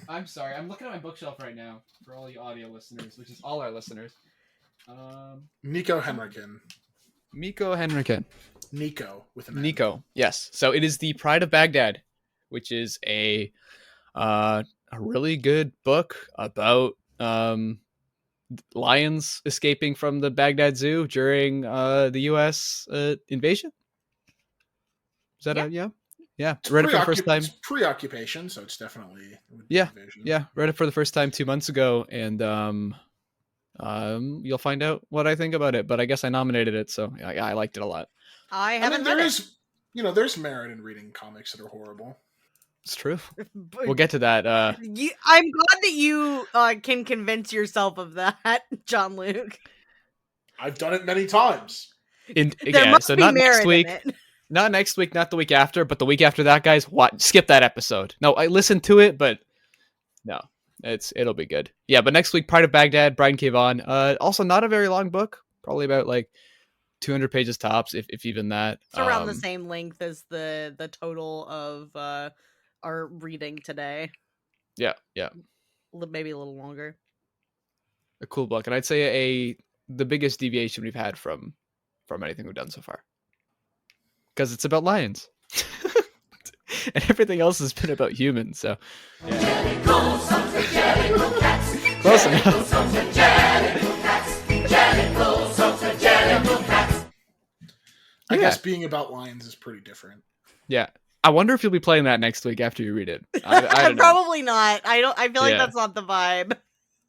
S3: I'm sorry. I'm looking at my bookshelf right now for all you audio listeners, which is all our listeners.
S2: Niko Henrichon. Niko with an N.
S3: Niko. Yes. So it is the Pride of Baghdad, which is a really good book about lions escaping from the Baghdad Zoo during the U.S. Invasion. Is that Yeah, read it for the first time.
S2: It's pre-occupation, so it's definitely
S3: invasion. Yeah. Read it for the first time 2 months ago, and you'll find out what I think about it. But I guess I nominated it, so I liked it a lot.
S1: I haven't read it.
S2: There's merit in reading comics that are horrible.
S3: It's true. We'll get to that.
S1: I'm glad that you can convince yourself of that, John Luke.
S2: I've done it many times.
S1: There must be
S3: not
S1: merit
S3: next week.
S1: in it.
S3: Not next week, not the week after, but the week after that, guys. What? Skip that episode. No, I listened to it, but no, it'll be good. Yeah, but next week, Pride of Baghdad, Brian K. Vaughan. Also, not a very long book. Probably about like 200 pages tops, if even that.
S1: It's around the same length as the total of our reading today.
S3: Yeah.
S1: Maybe a little longer.
S3: A cool book, and I'd say the biggest deviation we've had from anything we've done so far. Because it's about lions. And everything else has been about humans, so. Yeah. Close enough.
S2: I guess being about lions is pretty different.
S3: Yeah. I wonder if you'll be playing that next week after you read it. I don't know.
S1: Probably not. I feel like that's not the vibe.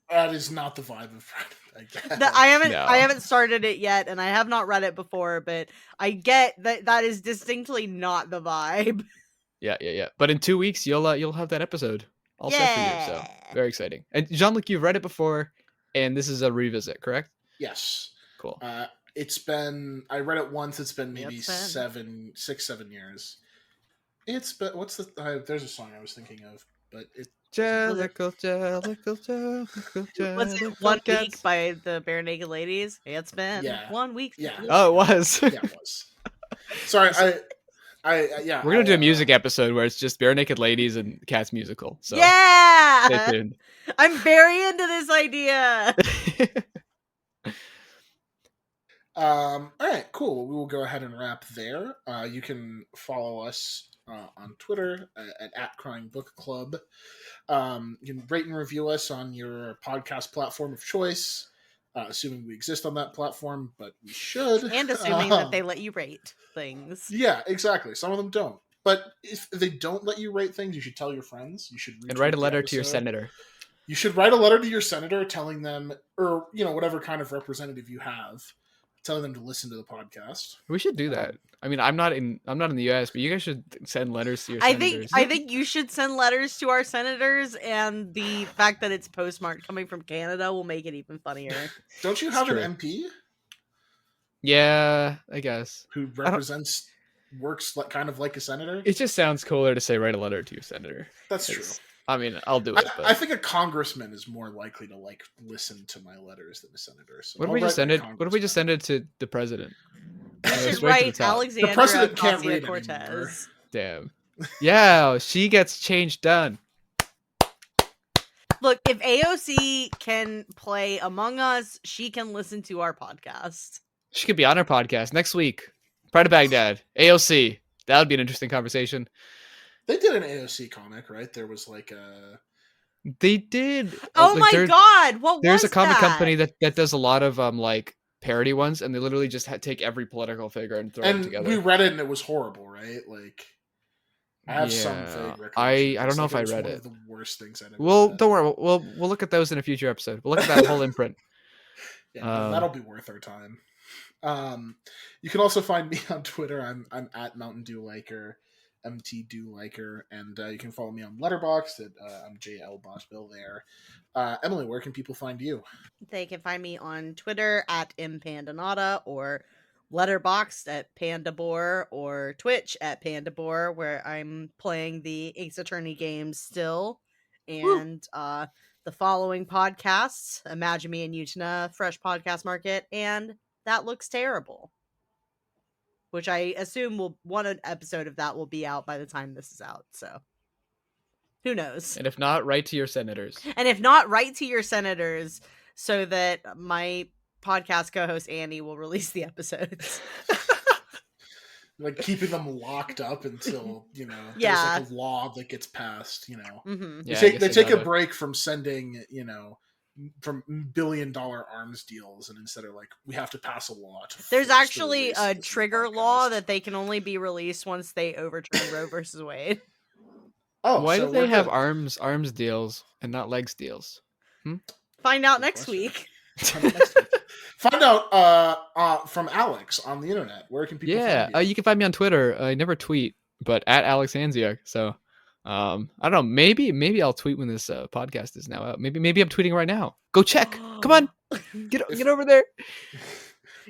S2: That is not the vibe of Pride of Baghdad.
S1: I haven't started it yet, and I have not read it before, but I get that is distinctly not the vibe.
S3: Yeah. But in 2 weeks, you'll have that episode all set for you. So very exciting. And Jean-Luc, you've read it before, and this is a revisit, correct?
S2: Yes.
S3: Cool.
S2: I read it once. It's been maybe 7 years. It's been there's a song I was thinking of, but it.
S3: Jellicle.
S1: Was it 1 week by the Bare Naked Ladies? It's been 1 week.
S2: Yeah.
S3: Oh, it was.
S2: Yeah, it was. Sorry,
S3: We're gonna do a music episode where it's just Bare Naked Ladies and Cats musical. So
S1: yeah,
S3: stay tuned.
S1: I'm very into this idea.
S2: All right, cool. We will go ahead and wrap there. You can follow us on Twitter at Crying Book Club. You can rate and review us on your podcast platform of choice, assuming we exist on that platform, but we should.
S1: And assuming that they let you rate things.
S2: Yeah, exactly. Some of them don't. But if they don't let you rate things, you should tell your friends. You should
S3: write a letter to your senator.
S2: You should write a letter to your senator telling them, or whatever kind of representative you have, telling them to listen to the podcast.
S3: We should do that. I mean, I'm not in the US, but you guys should send letters to your
S1: I
S3: senators.
S1: think you should send letters to our senators, and the fact that it's postmarked coming from Canada will make it even funnier.
S2: Don't you
S3: It's
S2: have
S3: true.
S2: an MP
S3: Yeah, I guess.
S2: who represents works kind of like a senator?
S3: It just sounds cooler to say write a letter to your senator.
S2: That's true.
S3: I mean, I'll do it. But
S2: I think a congressman is more likely to like listen to my letters than a senator. So
S3: what if
S2: I'll
S3: we just
S2: write
S3: send
S2: my
S3: it? What if we just
S2: congressman.
S3: send it to the president?
S1: You
S3: Straight to
S1: should
S3: the
S1: write
S3: top.
S1: Alexandra
S2: The president can't read anymore.
S1: Ocasio-Cortez.
S3: Damn. Yeah, she gets change done.
S1: Look, if AOC can play Among Us, she can listen to our podcast.
S3: She could be on our podcast next week. Pride of Baghdad. AOC. That would be an interesting conversation.
S2: They did an AOC comic, right? There was like a.
S3: They did.
S1: Oh
S3: like,
S1: my god! What
S3: There's
S1: was
S3: a comic
S1: that?
S3: company that does a lot of like parody ones, and they literally just take every political figure and throw them
S2: And
S3: together.
S2: we read it and it was horrible, right? Like, I have some
S3: Yeah,
S2: vague recollection.
S3: I don't
S2: It's
S3: know
S2: like
S3: if I
S2: was
S3: read
S2: one
S3: it.
S2: Of the worst things I'd ever.
S3: Well,
S2: read.
S3: don't worry. We'll look at those in a future episode. We'll look at that whole imprint.
S2: Yeah, that'll be worth our time. You can also find me on Twitter. I'm at Mountain Dew Liker, MT Dew Liker, and you can follow me on Letterboxd. I'm JL Boschbill there. Emily, where can people find you?
S1: They can find me on Twitter at mpandanata, or Letterboxd at Pandabor, or Twitch at Pandabor, where I'm playing the Ace Attorney games still. And the following podcasts: Imagine Me and Utah, Fresh Podcast Market, and That Looks Terrible, which I assume one episode of that will be out by the time this is out. So who knows?
S3: And if not, write to your senators.
S1: And if not, write to your senators so that my podcast co-host Annie will release the episodes.
S2: Like keeping them locked up until
S1: Yeah.
S2: there's like a law that gets passed.
S1: Mm-hmm.
S3: Yeah,
S2: they take a break from sending from $1 billion arms deals, and instead of like we have to pass a law.
S1: There's
S2: force the
S1: actually
S2: release
S1: a
S2: of this
S1: trigger
S2: podcast.
S1: law that they can only be released once they overturn Roe versus Wade.
S2: Oh,
S3: Why
S2: so
S3: do they
S2: we're
S3: have
S2: good.
S3: arms deals and not legs deals?
S1: Find out
S2: Good
S1: next
S2: question.
S1: week.
S2: Find out from Alex on the internet. Where can people find you?
S3: You can find me on Twitter. I never tweet, but at Alexandria. So I don't know. Maybe I'll tweet when this podcast is now out. Maybe I'm tweeting right now. Go check. Come on, get over there.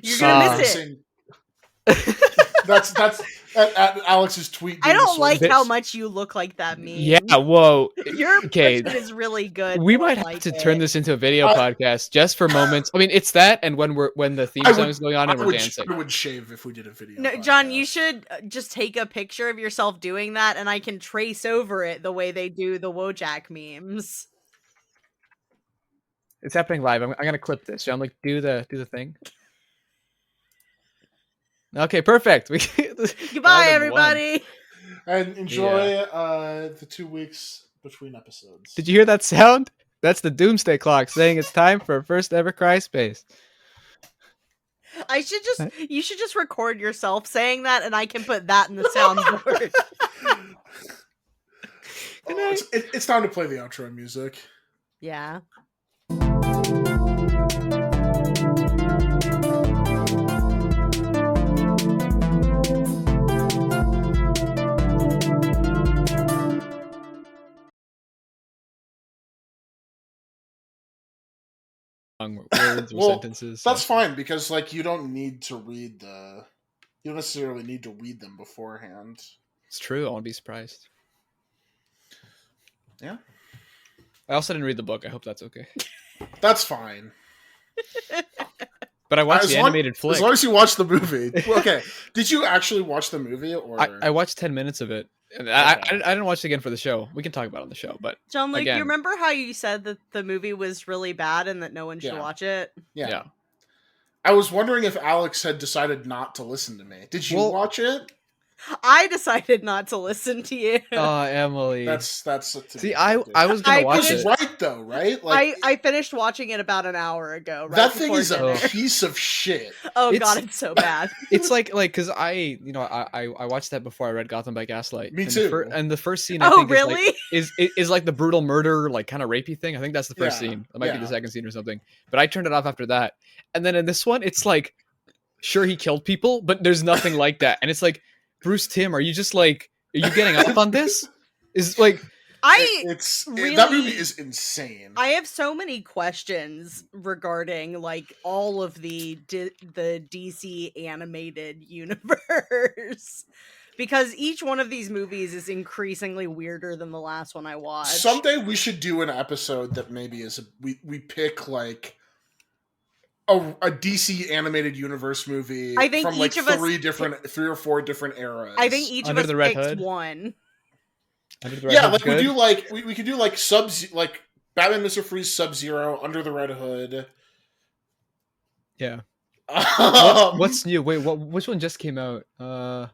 S1: You're gonna miss it.
S2: That's at Alex's tweet.
S1: I don't
S2: doing
S1: like
S2: sort of-
S1: how much you look like that meme.
S3: Yeah. Whoa.
S1: Your
S3: Okay.
S1: impression is really good.
S3: We
S1: I
S3: might have
S1: like
S3: to
S1: it.
S3: turn this into a video podcast just for moments. I mean, it's that, and when the theme
S2: I
S3: song
S2: would-
S3: is going on and
S2: I
S3: we're
S2: would,
S3: dancing.
S2: I would shave if we did a video.
S1: No, John,
S2: podcast.
S1: you should just take a picture of yourself doing that, and I can trace over it the way they do the Wojak memes.
S3: It's happening live. I'm gonna clip this. John, like, do the thing. Okay, perfect.
S1: Goodbye, everybody.
S2: And enjoy the 2 weeks between episodes.
S3: Did you hear that sound? That's the doomsday clock saying it's time for our first ever cry space.
S1: You should just record yourself saying that, and I can put that in the soundboard.
S2: It's time to play the outro music.
S1: Yeah.
S3: Words or
S2: Well,
S3: sentences.
S2: That's fine because like you don't necessarily need to read them beforehand.
S3: It's true. I want to be surprised.
S2: Yeah.
S3: I also didn't read the book. I hope that's okay.
S2: That's fine.
S3: But I watched
S2: As
S3: the
S2: long-
S3: animated flick.
S2: As long as you watch the movie. Well, okay. Did you actually watch the movie or
S3: I watched 10 minutes of it. And I didn't watch it again for the show. We can talk about it on the show, but
S1: John, like,
S3: Again.
S1: you remember how you said that the movie was really bad and that no one should
S2: Yeah.
S1: watch it?
S3: yeah.
S2: I was wondering if Alex had decided not to listen to me. Did you
S3: Well-
S2: watch it?
S1: I decided not to listen to you.
S3: Oh, Emily.
S2: That's
S3: See, I was gonna
S1: I
S3: watch
S2: was
S3: it.
S2: right though, right? Like
S1: I finished watching it about an hour ago. Right
S2: that thing
S1: before
S2: is a
S1: dinner.
S2: piece of shit.
S1: Oh
S3: It's-
S1: god, it's so bad.
S3: It's like because I watched that before I read Gotham by Gaslight.
S2: Me
S3: and
S2: too.
S3: And the first scene I
S1: Oh
S3: think
S1: really?
S3: is like the brutal murder, like kind of rapey thing. I think that's the first
S2: Yeah,
S3: scene. It might be
S2: yeah.
S3: the second scene or something. But I turned it off after that. And then in this one, it's like sure, he killed people, but there's nothing like that. And it's like, Bruce Timm, are you just like, are you getting off on this? Is like,
S2: that movie is insane.
S1: I have so many questions regarding like all of the DC animated universe because each one of these movies is increasingly weirder than the last one I watched.
S2: Someday we should do an episode that maybe is we pick like a DC animated universe movie.
S1: I think
S2: from like
S1: each of
S2: three or four different eras.
S1: I think each
S3: Under
S1: of us
S3: the Red
S1: picked
S3: Hood.
S1: one.
S2: Yeah, like we do like we could do like like Batman Mr. Freeze, Sub-Zero, Under the Red Hood.
S3: Yeah. What's new? Wait, which one just came out?
S2: Long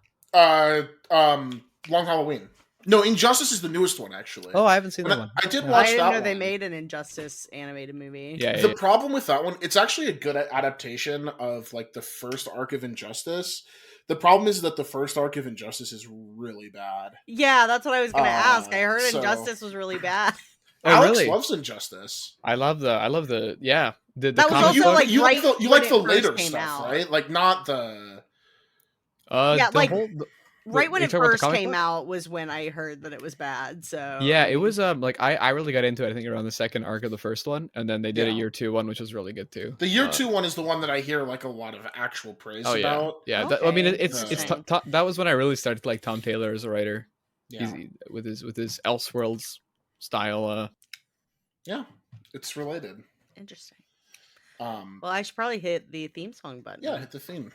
S2: Halloween. No, Injustice is the newest one, actually.
S3: Oh, I haven't seen that one.
S2: I did
S3: Yeah.
S2: watch
S1: I didn't
S2: that
S1: know
S2: one.
S1: they made an Injustice animated movie.
S3: Yeah.
S2: The problem with that one, it's actually a good adaptation of like the first arc of Injustice. The problem is that the first arc of Injustice is really bad.
S1: Yeah, that's what I was gonna ask. I heard Injustice was really bad.
S3: Oh,
S2: Alex
S3: really?
S2: loves Injustice.
S3: I love the the
S1: That was
S3: comic
S1: also,
S3: book.
S1: like,
S2: you
S1: right
S2: like the
S1: when it
S2: later
S1: first came
S2: stuff,
S1: out.
S2: right? Like not the
S1: Yeah,
S3: the
S1: like,
S3: whole,
S1: Right when
S3: you're
S1: it
S3: talking about the
S1: first
S3: comic
S1: came
S3: book?
S1: out was when I heard that it was bad. So
S3: Yeah,
S1: I
S3: it
S1: mean,
S3: was like I really got into it I think around the second arc of the first one, and then they did a
S2: Yeah.
S3: year 2 one which was really good too.
S2: the year 2 one is the one that I hear like a lot of actual praise
S3: Oh yeah,
S2: about.
S3: yeah. I mean,
S1: Okay,
S3: it's
S1: interesting.
S3: that was when I really started to like Tom Taylor as a writer.
S2: Yeah.
S3: With his elseworlds style.
S2: Yeah, it's related.
S1: Interesting.
S2: Um,
S1: Well, I should probably hit the theme song button.
S2: yeah, hit the theme.